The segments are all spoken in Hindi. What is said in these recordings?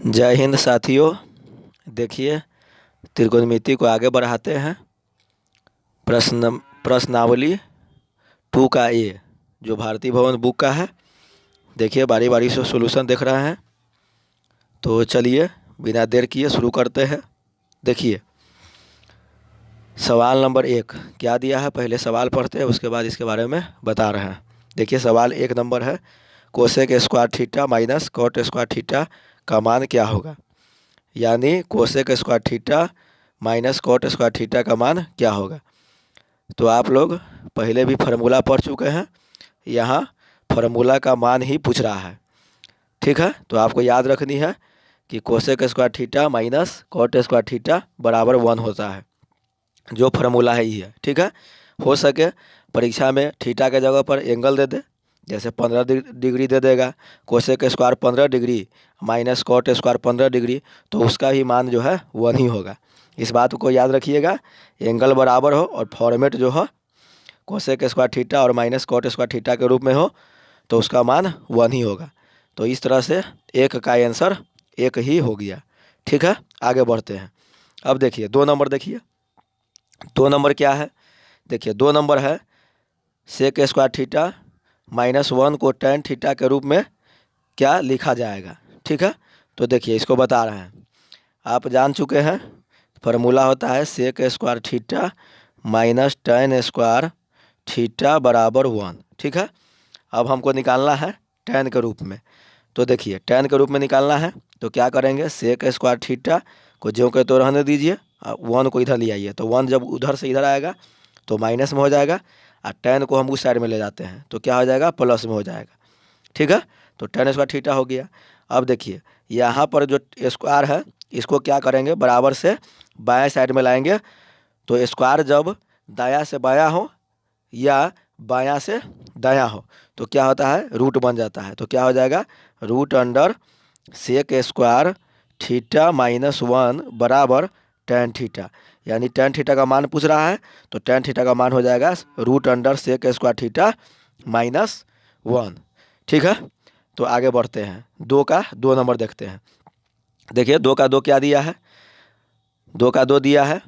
जय हिंद साथियों। देखिए, त्रिकोणमिति को आगे बढ़ाते हैं। प्रश्नावली 2 का ए जो भारतीय भवन बुक का है। देखिए, बारी बारी से सॉल्यूशन देख रहे हैं। तो चलिए बिना देर किए शुरू करते हैं। देखिए, सवाल नंबर 1 क्या दिया है, पहले सवाल पढ़ते हैं, उसके बाद इसके बारे में बता रहे हैं। देखिए, सवाल 1 नंबर है, cosec square theta minus cot square theta का मान क्या होगा। यानी cosec square theta minus cot square theta का मान क्या होगा। तो आप लोग पहले भी फार्मूला पढ़ चुके हैं, यहाँ फार्मूला का मान ही पूछ रहा है। ठीक है, तो आपको याद रखनी है कि cosec square theta minus cot square theta बराबर 1 होता है। जो फार्मूला है ये है। ठीक है, हो सके परीक्षा में थीटा के जगह पर एंगल दे दे, जैसे 15 डिग्री दे देगा, cosec square 15 degree minus cot square 15 degree, तो उसका ही मान जो है 1 ही होगा। इस बात को याद रखिएगा, एंगल बराबर हो और फॉर्मेट जो हो कोसेक स्क्वायर थीटा और माइनस कॉट स्क्वायर थीटा के रूप में हो तो उसका मान 1 ही होगा। तो इस तरह से एक का आंसर 1 ही हो गया। ठीक है, आगे बढ़ते हैं। अब देखिए 2 नंबर, देखिए 2 नंबर क्या है। देखिए 2 नंबर है, सेक स्क्वायर थीटा माइनस 1 को टेन थीटा के रूप में क्या लिखा जाएगा। ठीक है, तो देखिए इसको बता रहे हैं, आप जान चुके हैं फार्मूला होता है sec square theta minus tan square theta बराबर 1। ठीक है, अब हमको निकालना है टेन के रूप में। तो देखिए टेन के रूप में निकालना है तो क्या करेंगे, सेक स्क्वायर थीटा को ज्यों के तो रहने दीजिए, 1 को इधर ले आइए, तो 1 जब उधर से इधर आएगा तो माइनस में हो जाएगा, और टेन को हम उस साइड में ले जाते हैं तो क्या हो जाएगा, प्लस में हो जाएगा। ठीक है, तो टेन स्क्वायर थीटा हो गया। अब देखिए यहाँ पर जो स्क्वायर है इसको क्या करेंगे, बराबर से बाएं साइड में लाएंगे। तो स्क्वायर जब दायां से बायां हो या बायां से दायां हो तो क्या होता है, रूट बन जाता है। तो क्या हो जाएगा, root under sec square theta minus 1 बराबर टेन थीटा। यानी टेन थीटा का मान पूछ रहा है तो टेन थीटा का मान हो जाएगा root under sec square theta minus 1। ठीक है, तो आगे बढ़ते हैं, 2 का 2 नंबर देखते हैं। देखिए 2 का 2 क्या दिया है, 2 का 2 दिया है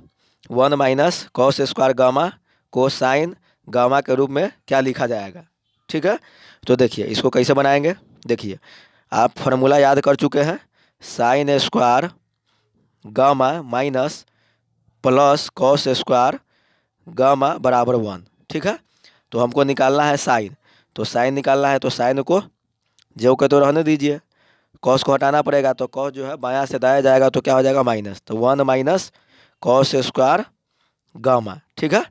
1 माइनस कॉस स्क्वायर गामा को साइन गामा के रूप में क्या लिखा जाएगा। ठीक है, तो देखिए इसको कैसे बनाएंगे। देखिए आप फार्मूला याद कर चुके हैं, sine square gamma minus plus cos square gamma बराबर 1। ठीक है, तो हमको निकालना है साइन, तो साइन निकालना है तो साइन को जो के तो रहने दीजिए, कॉस को हटाना पड़ेगा, तो कॉस जो है बायां से दाया जाएगा तो क्या हो जाएगा, माइनस, तो 1 माइनस कॉस स्क्वायर गामा। ठीक है,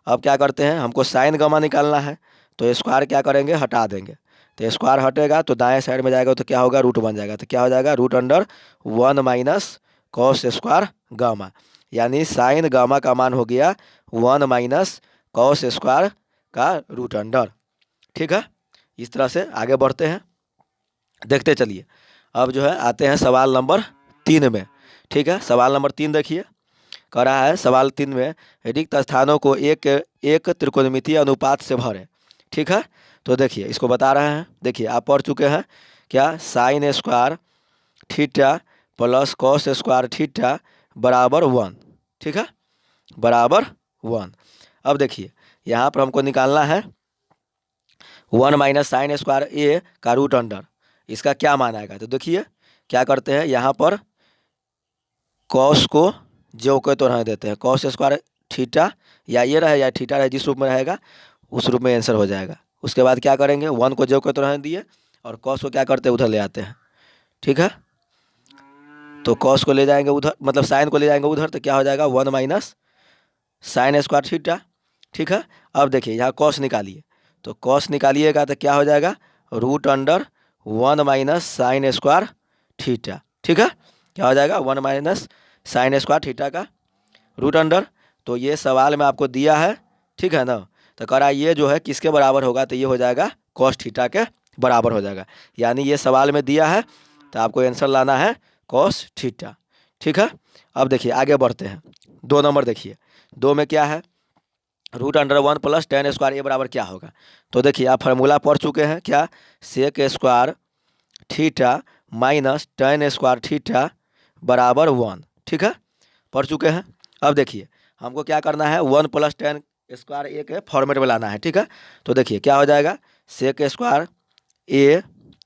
अब क्या करते हैं, हमको साइन गामा निकालना है तो स्क्वायर क्या करेंगे, हटा देंगे, तो स्क्वायर हटेगा तो दाएं साइड में जाएगा तो क्या होगा, रूट बन जाएगा, तो क्या हो जाएगा, root under 1 minus cos square gamma. यानी साइन गामा का मान हो गया 1 माइनस कॉस स्क्वायर का रूट अंडर। ठीक है, इस तरह से आगे बढ़ते हैं, देखते चलिए। अब जो है आते हैं सवाल नंबर 3 में। ठीक है, सवाल नंबर 3 देखिए, कह रहा है सवाल 3 में रिक्त स्थानों को एक एक त्रिकोणमितीय अनुपात से भरें। ठीक है, तो देखिए इसको बता रहे हैं। देखिए आप पढ़ चुके हैं क्या, sign square theta plus cos square theta बराबर 1। ठीक है, बराबर 1। अब देखिए यहाँ पर हमको निकालना है 1 माइनस साइन स्क्वायर ए का रूट अंडर, इसका क्या मान आएगा। तो देखिए क्या करते हैं, यहाँ पर कॉस को जो के तो रहने देते हैं, कॉस स्क्वायर थीटा या ये रहे या थीटा रहे, जिस रूप में रहेगा उस रूप में आंसर हो जाएगा। उसके बाद क्या करेंगे, 1 को जो के तो रहने दिए और कॉस को क्या करते हैं, उधर ले आते हैं। ठीक है, तो कॉस को ले जाएंगे उधर, मतलब साइन को ले जाएंगे उधर, तो क्या हो जाएगा 1 माइनस साइन स्क्वायर थीटा। ठीक है, अब देखिए यहाँ कॉस निकालिए, तो कॉस निकालिएगा तो क्या हो जाएगा, root under 1 minus sine square theta. ठीक है, क्या हो जाएगा, 1 माइनस साइन स्क्वायर थीटा का रूट अंडर। तो ये सवाल में आपको दिया है, ठीक है ना, तो कह रहा है ये जो है किसके बराबर होगा, तो ये हो जाएगा कॉस थीटा के बराबर हो जाएगा। यानी ये सवाल में दिया है तो आपको आंसर लाना है कॉस थीटा। ठीक है, अब देखिए आगे बढ़ते हैं, 2 नंबर देखिए, 2 में क्या है, root under 1 plus tan square a बराबर क्या होगा। तो देखिए आप फार्मूला पढ़ चुके हैं क्या, sec square theta minus tan square theta बराबर 1। ठीक है, पढ़ चुके हैं। अब देखिए हमको क्या करना है, 1 प्लस tan स्क्वायर ए के फॉर्मेट में लाना है। ठीक है, तो देखिए क्या हो जाएगा, सेक स्क्वायर ए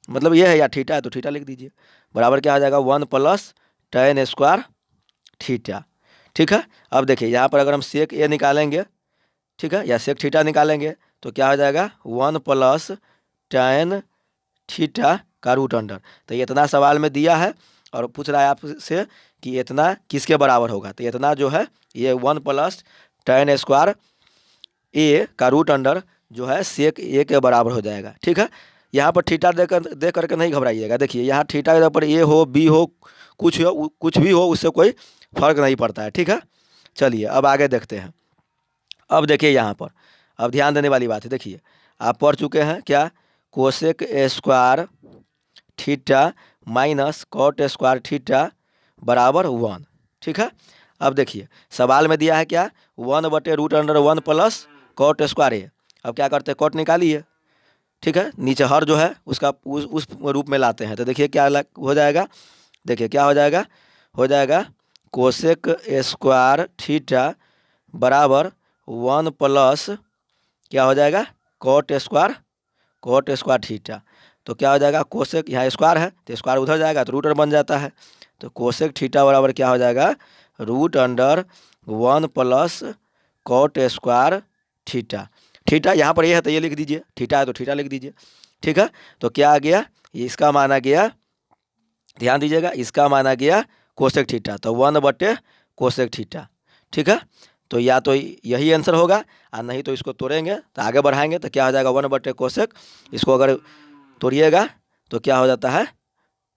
मतलब ये है या थीटा है तो थीटा लिख दीजिए, बराबर क्या हो जाएगा 1 प्लस tan स्क्वायर थीटा। ठीक है, अब देखिए यहाँ पर अगर हम सेक ए निकालेंगे, ठीक है, या सेक थीटा निकालेंगे तो क्या हो जाएगा 1 प्लस tan थीटा का रूट अंडर। तो ये इतना सवाल में दिया है और पूछ रहा है आपसे कि इतना किसके बराबर होगा, तो इतना जो है ये 1 प्लस tan स्क्वायर ए का रूट अंडर जो है सेक ए के बराबर हो जाएगा। ठीक है, यहाँ पर थीटा दे करके नहीं घबराइएगा। देखिए यहाँ थीटा के ऊपर ए हो बी हो कुछ भी हो उससे कोई फर्क नहीं पड़ता है। ठीक है, चलिए अब आगे देखते हैं। अब देखिए यहाँ पर अब ध्यान देने वाली बात है। देखिए आप पढ़ चुके हैं क्या, cosec square theta minus cot square theta बराबर 1। ठीक है, अब देखिए सवाल में दिया है क्या, 1/√1 प्लस कॉट स्क्वायर ए। अब क्या करते हैं, कॉट निकालिए। ठीक है, नीचे हर जो है उसका उस रूप में लाते हैं, तो देखिए क्या हो जाएगा, देखिए क्या हो जाएगा कोसेक स्क्वायर थीटा बराबर 1 प्लस क्या हो जाएगा कॉट स्क्वायर थीटा। तो क्या हो जाएगा, कोसेक यहाँ स्क्वायर है तो स्क्वायर उधर जाएगा तो रूट अंडर बन जाता है, तो कोसेक थीटा बराबर क्या हो जाएगा √1 plus cot square theta. Theta यहाँ पर ये है तो ये लिख दीजिए, थीटा है तो थीटा लिख दीजिए। ठीक है, तो क्या आ गया, ये इसका माना गया, ध्यान दीजिएगा, इसका माना गया कोसेक थीटा, तो 1/कोसेक थीटा। ठीक है, तो या तो यही आंसर होगा और नहीं तो इसको तोड़ेंगे तो आगे बढ़ाएंगे तो क्या हो जाएगा 1/कोसेक, इसको अगर तोड़िएगा तो क्या हो जाता है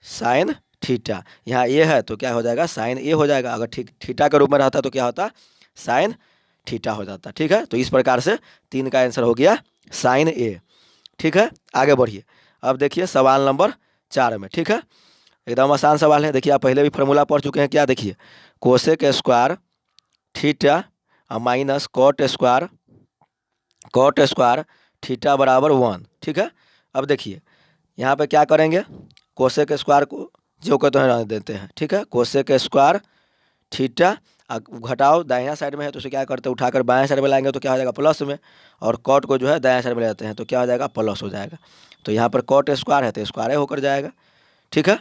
साइन थीटा। यहाँ ए है तो क्या हो जाएगा साइन ए हो जाएगा, अगर थीटा के रूप में रहता तो क्या होता साइन थीटा हो जाता। ठीक है, तो इस प्रकार से 3 का आंसर हो गया साइन ए। ठीक है, आगे बढ़िए। अब देखिए सवाल नंबर 4 में। ठीक है, एकदम आसान सवाल है। देखिए आप पहले भी फार्मूला पढ़ चुके हैं क्या, देखिए cosec square theta minus cot square theta बराबर 1। ठीक है, अब देखिए यहाँ पे क्या करेंगे, कोसेक स्क्वायर को जो कहते हैं रहने देते हैं। ठीक है, कोसेक स्क्वायर थीटा घटाओ दाहिना साइड में है तो उसे क्या करते हैं उठाकर बाएं साइड में लाएंगे तो क्या हो जाएगा प्लस में, और कॉट को जो है दाएं साइड में ले जाते हैं तो क्या हो जाएगा प्लस हो जाएगा। तो यहाँ पर कॉट स्क्वायर है तो स्क्वायर होकर जाएगा। ठीक है,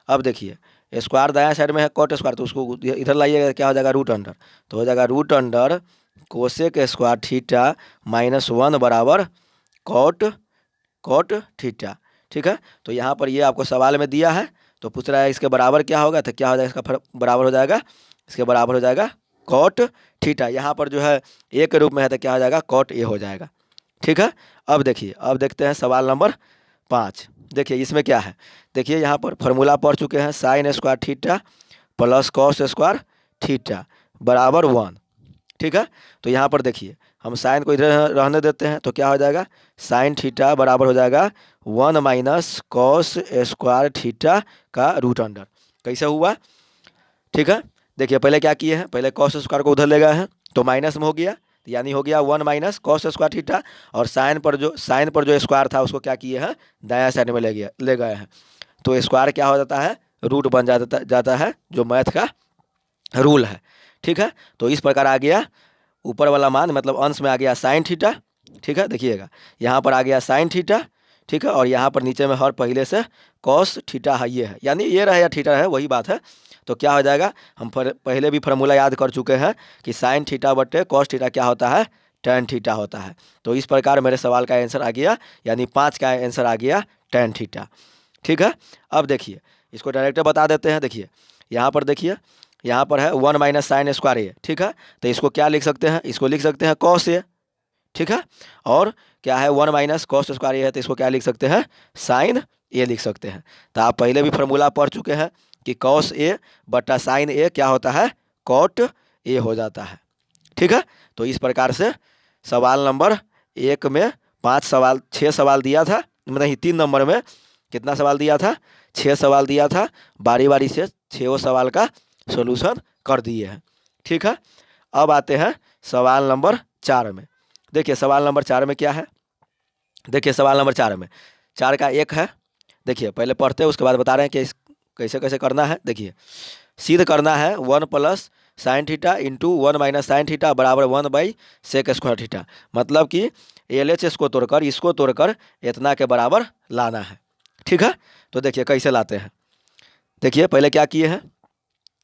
अब देखिए स्क्वायर दायां साइड में है कॉट स्क्वायर तो उसको इधर लाइएगा क्या हो जाएगा रूट अंडर, तो हो जाएगा root under cosec square theta -1 बराबर कॉट थीटा। ठीक है, तो यहाँ पर ये आपको सवाल में दिया है तो पूछ रहा है इसके बराबर क्या होगा, तो क्या हो जाएगा इसका बराबर हो जाएगा, इसके बराबर हो जाएगा कॉट थीटा। यहाँ पर जो है ए के रूप में है तो क्या हो जाएगा कॉट ए हो जाएगा। ठीक है, अब देखिए अब देखते हैं सवाल नंबर 5। देखिए इसमें क्या है, देखिए यहाँ पर फार्मूला पढ़ चुके हैं sign square theta plus cos square theta बराबर 1। ठीक है, तो यहाँ पर देखिए हम साइन को इधर रहने देते हैं तो क्या हो जाएगा साइन थीटा बराबर हो जाएगा 1 माइनस कॉस स्क्वायर थीटा का रूट अंडर। कैसे हुआ, ठीक है, देखिए पहले क्या किए हैं, पहले कॉस स्क्वायर को उधर ले गए हैं तो माइनस में हो गया, यानी हो गया 1 माइनस कॉस स्क्वायर थीटा, और साइन पर जो स्क्वायर था उसको क्या किए हैं दायां साइड में ले गए हैं, तो स्क्वायर क्या हो जाता है रूट बन जाता है जो मैथ का रूल है। ठीक है, तो इस प्रकार आ गया ऊपर वाला मान मतलब अंश में आ गया साइन थीटा। ठीक है, देखिएगा यहाँ पर आ गया साइन थीटा। ठीक है, और यहाँ पर नीचे में हर पहले से कॉस थीटा है, ये है यानी ये रहे या थीटा है वही बात है। तो क्या हो जाएगा, हम पहले भी फार्मूला याद कर चुके हैं कि साइन थीटा बटे कॉस थीटा क्या होता है tan थीटा होता है। तो इस प्रकार मेरे सवाल का आंसर आ गया, यानी 5 का आंसर आ गया tan थीटा। ठीक है, अब देखिए इसको डायरेक्ट बता देते हैं। देखिए यहाँ पर देखिए यहाँ पर है 1 माइनस साइन स्क्वायर ए। ठीक है, तो इसको क्या लिख सकते हैं, इसको लिख सकते हैं कॉस ए। ठीक है, और क्या है 1 माइनस कॉस स्क्वायर ए है तो इसको क्या लिख सकते हैं साइन ए लिख सकते हैं। तो आप पहले भी फार्मूला पढ़ चुके हैं कि कॉस ए बटा साइन ए क्या होता है कॉट ए हो जाता है। ठीक है, तो इस प्रकार से सवाल नंबर 1 में 6 सवाल दिया था, नहीं 3 नंबर में कितना सवाल दिया था 6 सवाल दिया था, बारी बारी से 6 सवाल का सॉल्यूशन कर दिए हैं। ठीक है, अब आते हैं सवाल नंबर 4 में। देखिए सवाल नंबर 4 में क्या है, देखिए सवाल नंबर 4 में 4 का 1 है, देखिए पहले पढ़ते हैं उसके बाद बता रहे हैं कि कैसे कैसे करना है। देखिए सिद्ध करना है 1 plus sine theta into 1 minus sine theta बराबर 1 बाई सेक स्क्वायर थीटा। मतलब कि LHS को तोड़कर इसको तोड़कर इतना के बराबर लाना है। ठीक है, तो देखिए कैसे लाते हैं। देखिए पहले क्या किए हैं,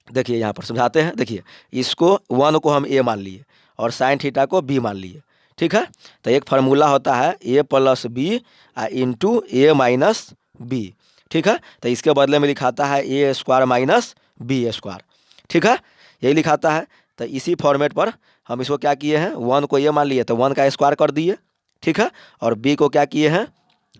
देखिए यहाँ पर समझाते हैं। देखिए इसको 1 को हम A मान लिए और साइन थीटा को B मान लिए। ठीक है, तो एक फार्मूला होता है A plus B into A minus B. ठीक है, तो इसके बदले में लिखाता है A square minus B square. ठीक है, यही लिखाता है। तो इसी फॉर्मेट पर हम इसको क्या किए हैं, 1 को A मान लिए तो 1 का स्क्वायर कर दिए। ठीक है, और B को क्या किए हैं,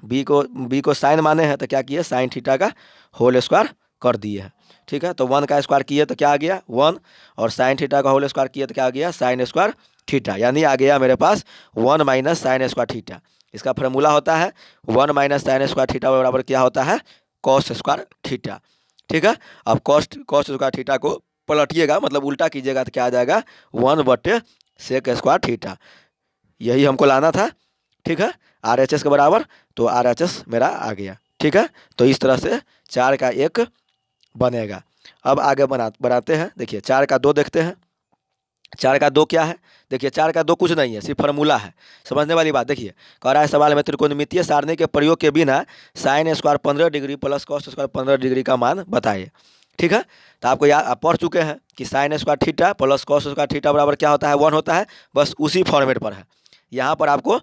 बी को साइन माने हैं तो क्या किए, साइन थीटा का होल स्क्वायर कर दिए हैं। ठीक है, तो 1 का स्क्वायर किए तो क्या आ गया 1, और साइन थीटा का होल स्क्वायर किए तो क्या आ गया साइन स्क्वायर थीटा, यानी आ गया मेरे पास 1 माइनस साइन स्क्वायर थीटा। इसका फार्मूला होता है 1 माइनस साइन स्क्वायर थीटा बराबर क्या होता है, कॉस स्क्वायर थीटा। ठीक है, अब कॉस स्क्वायर थीटा को पलटिएगा, मतलब उल्टा कीजिएगा तो क्या आ जाएगा 1 सेक स्क्वायर थीटा। यही हमको लाना था। ठीक है, RHS के बराबर, तो RHS मेरा आ गया। ठीक है, तो इस तरह से 4 का 1 बनेगा। अब आगे बनाते हैं। देखिए 4 का 2 देखते हैं। 4 का 2 क्या है, देखिए 4 का 2 कुछ नहीं है, सिर्फ फार्मूला है। समझने वाली बात। देखिए कह रहा है सवाल में त्रिकोणमितीय सारणी के प्रयोग के बिना sine square 15 degree plus cos square 15 degree का मान बताइए। ठीक है, तो आपको याद, आप पढ़ चुके हैं कि sign square theta plus cos square theta बराबर क्या होता है 1 होता है। बस उसी फॉर्मेट पर है। यहाँ पर आपको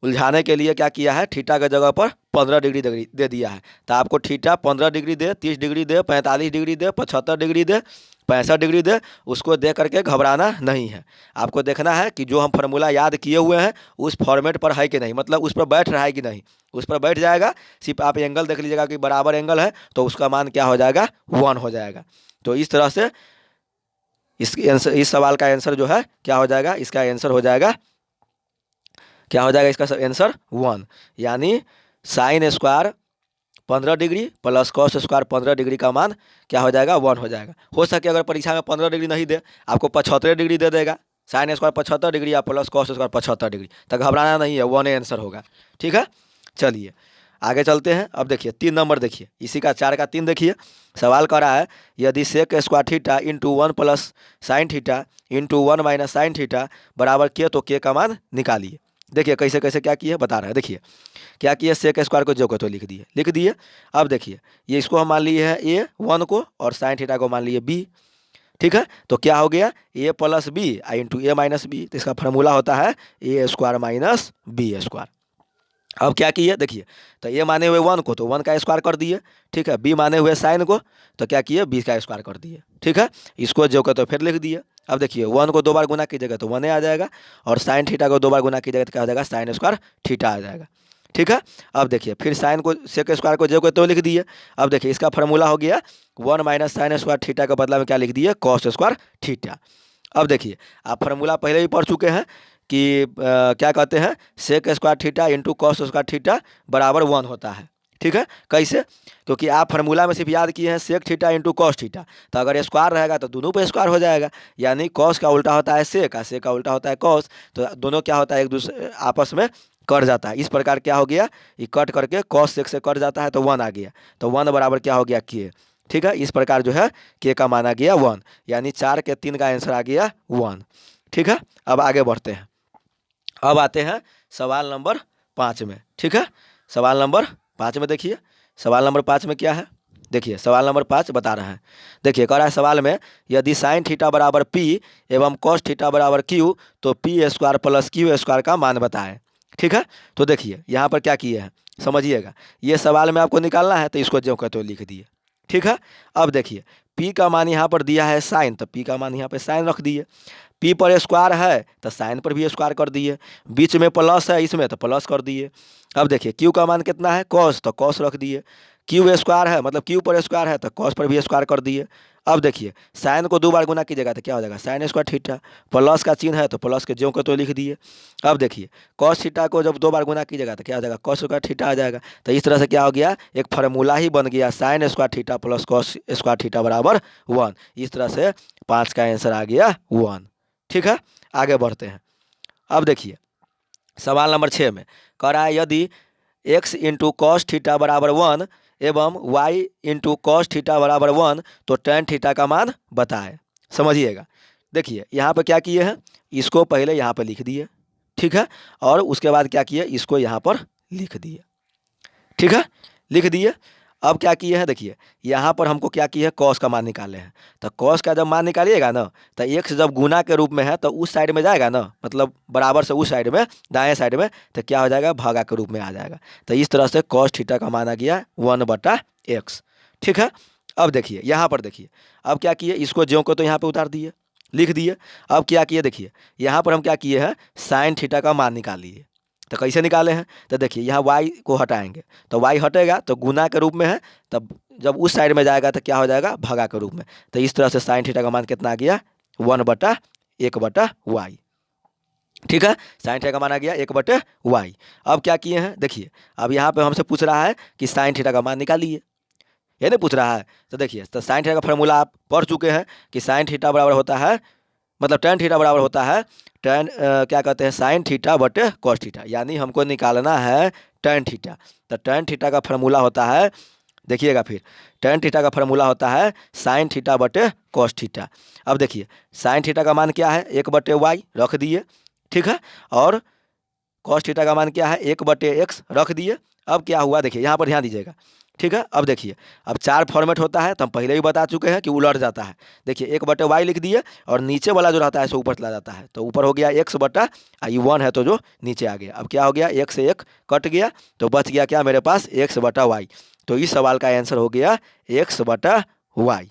उलझाने के लिए क्या किया है, थीटा के जगह पर 15 डिग्री दे दिया है। तो आपको थीटा 15 डिग्री दे, 30 डिग्री दे, 45 डिग्री दे, 75 डिग्री दे, 65 डिग्री दे, उसको दे करके घबराना नहीं है। आपको देखना है कि जो हम फार्मूला याद किए हुए हैं उस फॉर्मेट पर है कि नहीं, मतलब उस पर बैठ रहा है कि नहीं। उस पर बैठ जाएगा, सिर्फ आप एंगल देख लीजिएगा कि बराबर एंगल है तो उसका मान क्या हो जाएगा 1 हो जाएगा। तो इस तरह से इस सवाल का आंसर जो है क्या हो जाएगा, इसका आंसर हो जाएगा, क्या हो जाएगा इसका आंसर 1, यानी sine square 15 degree plus cos square 15 degree का मान क्या हो जाएगा 1 हो जाएगा। हो सके अगर परीक्षा में 15 डिग्री नहीं दे, आपको 75 डिग्री दे देगा, साइन स्क्वायर 75 डिग्री या प्लस कॉस स्क्वायर 75 डिग्री, तो घबराना नहीं है, 1 आंसर होगा। ठीक है, चलिए आगे चलते हैं। अब देखिए 3 नंबर, देखिए इसी का 4 का 3 देखिए। सवाल कर रहा है यदि sec square theta into 1 plus sine theta into 1 minus sine theta बराबर के, तो के का मान निकालिए। देखिए कैसे कैसे क्या किए बता रहा है। देखिए क्या किए, सेक स्क्वायर को जो को तो लिख दिए। अब देखिए ये इसको हम मान लिए हैं A 1 को और साइन थीटा को मान लिए B। ठीक है, तो क्या हो गया A plus B into A minus B. तो इसका फार्मूला होता है A square minus B square. अब क्या किए, देखिए तो A माने हुए 1 को तो 1 का स्क्वायर कर दिए। ठीक है, B माने हुए साइन को तो क्या किए B का स्क्वायर कर दिए। ठीक है, इसको जो को तो फिर लिख दिए। अब देखिए 1 को 2 बार गुना कीजिएगा तो 1 आ जाएगा, और साइन थीटा को 2 बार गुना कीजिएगा तो क्या हो जाएगा साइन स्क्वायर थीटा आ जाएगा। ठीक है, अब देखिए फिर साइन को सेक स्क्वायर को जो को तो लिख दिए। अब देखिए इसका फार्मूला हो गया 1 माइनस साइन स्क्वायर थीटा का बदला में क्या लिख दिए कॉस स्क्वायर थीटा। अब देखिए आप फार्मूला पहले ही पढ़ चुके हैं कि क्या कहते हैं, sec square theta into cos square theta बराबर 1 होता है। ठीक है, कैसे, क्योंकि आप फार्मूला में सिर्फ याद किए हैं sec theta into cos theta, तो अगर स्क्वायर रहेगा तो दोनों पे स्क्वायर हो जाएगा, यानी कॉस का उल्टा होता है सेक का उल्टा होता है कॉस, तो दोनों क्या होता है एक दूसरे आपस में कट जाता है। इस प्रकार क्या हो गया, ये कट करके कॉस सेक से कट जाता है तो 1 आ गया, तो 1 बराबर क्या हो गया के। ठीक है, इस प्रकार जो है के का माना गया 1, यानी 4 के 3 का आंसर आ गया 1। ठीक है, अब आगे बढ़ते हैं। अब आते हैं सवाल नंबर 5 में। ठीक है, सवाल नंबर 5 में देखिए, सवाल नंबर 5 में क्या है, देखिए सवाल नंबर 5 बता रहा है। देखिए कह रहा है सवाल में यदि साइन थीटा बराबर P एवं कॉस थीटा बराबर Q तो P square plus Q square का मान बताएं। ठीक है, तो देखिए यहाँ पर क्या किए हैं समझिएगा, ये सवाल में आपको निकालना है तो इसको जो कहते हो लिख दिए। ठीक है, अब देखिए P का मान यहाँ पर दिया है साइन, तो P का मान यहाँ पर साइन रख दिए। P पर स्क्वायर है तो साइन पर भी स्क्वायर कर दिए, बीच में प्लस है इसमें तो प्लस कर दिए। अब देखिए Q का मान कितना है कॉस, तो कॉस रख दिए। Q स्क्वायर है मतलब Q पर स्क्वायर है तो कॉस पर भी स्क्वायर कर दिए। अब देखिए साइन को 2 बार गुना कीजिएगा तो क्या हो जाएगा साइन स्क्वायर थीटा, प्लस का चिन्ह है तो प्लस के ज्यों को तो लिख दिए। अब देखिए कॉस थीटा को जब 2 बार गुना कीजिएगा तो क्या हो जाएगा कॉस स्क्वायर थीटा आ जाएगा। तो इस तरह से क्या हो गया, एक फार्मूला ही बन गया sign square theta plus cos square theta बराबर 1। इस तरह से 5 का आंसर आ गया 1। ठीक है, आगे बढ़ते हैं। अब देखिए सवाल नंबर 6 में कह रहा है यदि एक्स इंटू कॉस थीटा बराबर 1 एवं वाई इंटू कॉस थीटा बराबर 1 तो टेन थीटा का मान बताए। समझिएगा, देखिए यहाँ पर क्या किए हैं, इसको पहले यहाँ पर लिख दिए, ठीक है, और उसके बाद क्या किए, इसको यहाँ पर लिख दिए, ठीक है, लिख दिए। अब क्या किए हैं, देखिए यहाँ पर हमको क्या किया है, कॉस का मान निकाले हैं। तो कॉस का जब मान निकालिएगा ना, तो एक्स जब गुना के रूप में है तो उस साइड में जाएगा ना, मतलब बराबर से उस साइड में, दाएं साइड में, तो क्या हो जाएगा, भागा के रूप में आ जाएगा। तो इस तरह से कॉस थीटा का मान आ गया 1/x, ठीक है। अब देखिए यहाँ पर, देखिए अब क्या किए, इसको ज्यों को तो यहाँ पर उतार दिए, लिख दिए। अब क्या किए, देखिए यहाँ पर हम क्या किए हैं, साइन थीटा का मान निकाल लिए। तो कैसे निकाले हैं, तो देखिए यहाँ y को हटाएंगे तो y हटेगा तो गुना के रूप में है, तब जब उस साइड में जाएगा तो क्या हो जाएगा, भागा के रूप में। तो इस तरह से साइन थीटा का मान कितना आ गया, 1/1/y, ठीक है। साइन थीटा का मान आ गया 1/y। अब क्या किए हैं, देखिए अब यहाँ पे हमसे पूछ रहा है कि साइन थीटा का मान निकालिए, ये नहीं पूछ रहा है। तो देखिए, तो साइन थीटा का फॉर्मूला आप पढ़ चुके हैं कि साइन थीटा बराबर होता है, मतलब टेन थीटा बराबर होता है टेन क्या कहते हैं, साइन थीटा बटे कॉस थीटा, यानी हमको निकालना है टेन थीटा। तो टेन थीटा का फार्मूला होता है, देखिएगा फिर, टेन थीटा का फार्मूला होता है साइन थीटा बटे कॉस थीटा। अब देखिए साइन थीटा का मान क्या है, 1/y रख दिए, ठीक है, और कॉस थीटा का मान क्या है, 1/x रख दिए। अब क्या हुआ, देखिए यहाँ पर ध्यान दीजिएगा, ठीक है। अब देखिए, अब चार फॉर्मेट होता है तो हम पहले ही बता चुके हैं कि उलट जाता है। देखिए 1/y लिख दिए और नीचे वाला जो रहता है सो ऊपर चला जाता है, तो ऊपर हो गया x/, 1 है तो जो नीचे आ गया। अब क्या हो गया, 1 से 1 कट गया तो बच गया क्या मेरे पास, x/y। तो इस सवाल का आंसर हो गया x/y,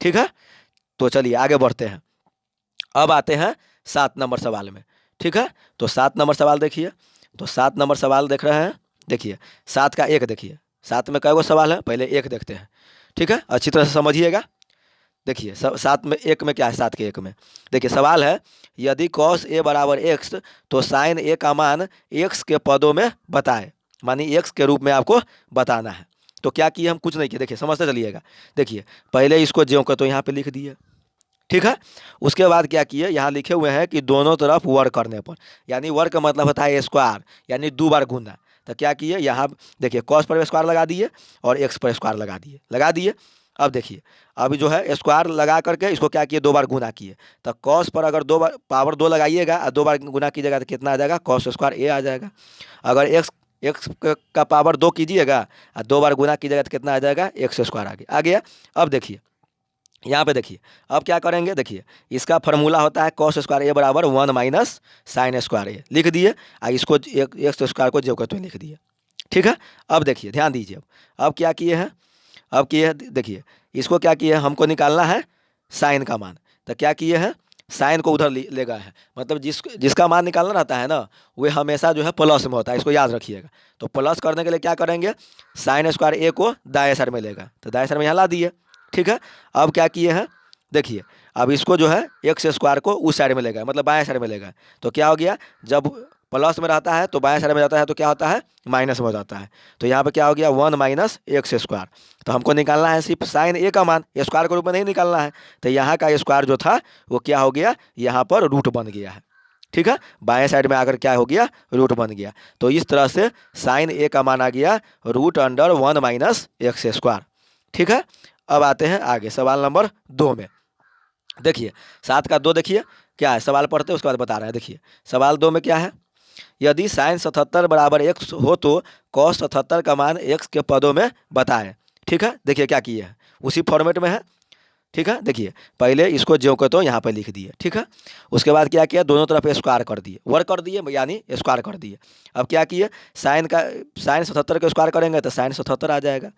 ठीक है। तो चलिए आगे बढ़ते हैं, अब आते हैं 7 नंबर सवाल में, ठीक है। तो 7 नंबर सवाल देखिए, तो 7 नंबर सवाल देख रहे हैं, देखिए 7 का 1, देखिए 7 में कई गो सवाल है, पहले 1 देखते हैं, ठीक है, अच्छी तरह से समझिएगा। देखिए 7 में 1 में क्या है, 7 के 1 में देखिए सवाल है, यदि कॉस a बराबर x तो साइन a का मान x के पदों में बताए, मानी x के रूप में आपको बताना है। तो क्या किए, हम कुछ नहीं किए, देखिए समझते चलिएगा। देखिए पहले इसको ज्यों का तो यहाँ पे लिख दिए, ठीक है। उसके बाद क्या किए, यहाँ लिखे हुए हैं कि दोनों तरफ वर्क करने पर, यानी वर्क का मतलब होता है स्क्वायर, यानी 2 बार गुना। तो क्या किए, यहाँ देखिए कॉस पर स्क्वायर लगा दिए और एक्स पर स्क्वायर लगा दिए। अब देखिए, अब जो है स्क्वायर लगा करके इसको क्या किए, 2 बार गुना किए। तो कॉस पर अगर 2 बार पावर 2 लगाइएगा और 2 बार गुना कीजिएगा तो कितना आ जाएगा, कॉस स्क्वायर ए आ जाएगा। अगर एक्स एक्स का पावर 2 कीजिएगा और 2 बार गुना कीजिएगा तो कितना आ जाएगा, एक्स स्क्वायर आ गया। अब देखिए यहाँ पे देखिए, अब क्या करेंगे, देखिए इसका फार्मूला होता है कॉस स्क्वायर ए बराबर 1 माइनस साइन स्क्वायर ए, लिख दिए और इसको एक्स स्क्वायर को जो कहते हैं लिख दिए, ठीक है। अब देखिए ध्यान दीजिए, अब क्या किए हैं, अब किए हैं, देखिए इसको क्या किए हैं, हमको निकालना है साइन का मान। तो क्या किए हैं, साइन को उधर ले गए हैं, मतलब जिसका मान निकालना रहता है ना, वे हमेशा जो है प्लस में होता है, इसको याद रखिएगा। तो प्लस करने के लिए क्या करेंगे, साइन स्क्वायर ए को दाएं साइड में लेगा, तो दाएं साइड में यहाँ ला दिए, ठीक है। अब क्या किए हैं, देखिए अब इसको जो है एक्स स्क्वायर को उस साइड में ले गए, मतलब बाएं साइड में ले गए। तो क्या हो गया, जब प्लस में रहता है तो बाएं साइड में जाता है तो क्या होता है, माइनस में हो जाता है। तो यहाँ पे क्या हो गया, 1 माइनस एक्स स्क्वायर। तो हमको निकालना है सिर्फ साइन ए का मान, स्क्वायर के रूप में नहीं निकालना है। तो यहाँ का स्क्वायर जो था वो क्या हो गया, यहाँ पर रूट बन गया है, ठीक है, बाएं साइड में आकर क्या हो गया, रूट बन गया। तो इस तरह से साइन ए का मान आ गया √1 माइनस एक्स स्क्वायर, ठीक है। अब आते हैं आगे सवाल नंबर 2 में, देखिए 7 का 2 देखिए क्या है, सवाल पढ़ते हैं उसके बाद बता रहे हैं। देखिए सवाल 2 में क्या है, यदि साइन 77 बराबर x हो तो कॉस 77 का मान x के पदों में बताएं, ठीक है। देखिए क्या किए हैं, उसी फॉर्मेट में है, ठीक है। देखिए पहले इसको ज्यों को तो यहाँ पर लिख दिए, ठीक है। उसके बाद क्या किया, दोनों तरफ स्क्वायर कर दिए, वर्क कर दिए यानी स्क्वायर कर दिए। अब क्या किए, साइन 77 का स्क्वायर करेंगे तो साइन 77 आ जाएगा,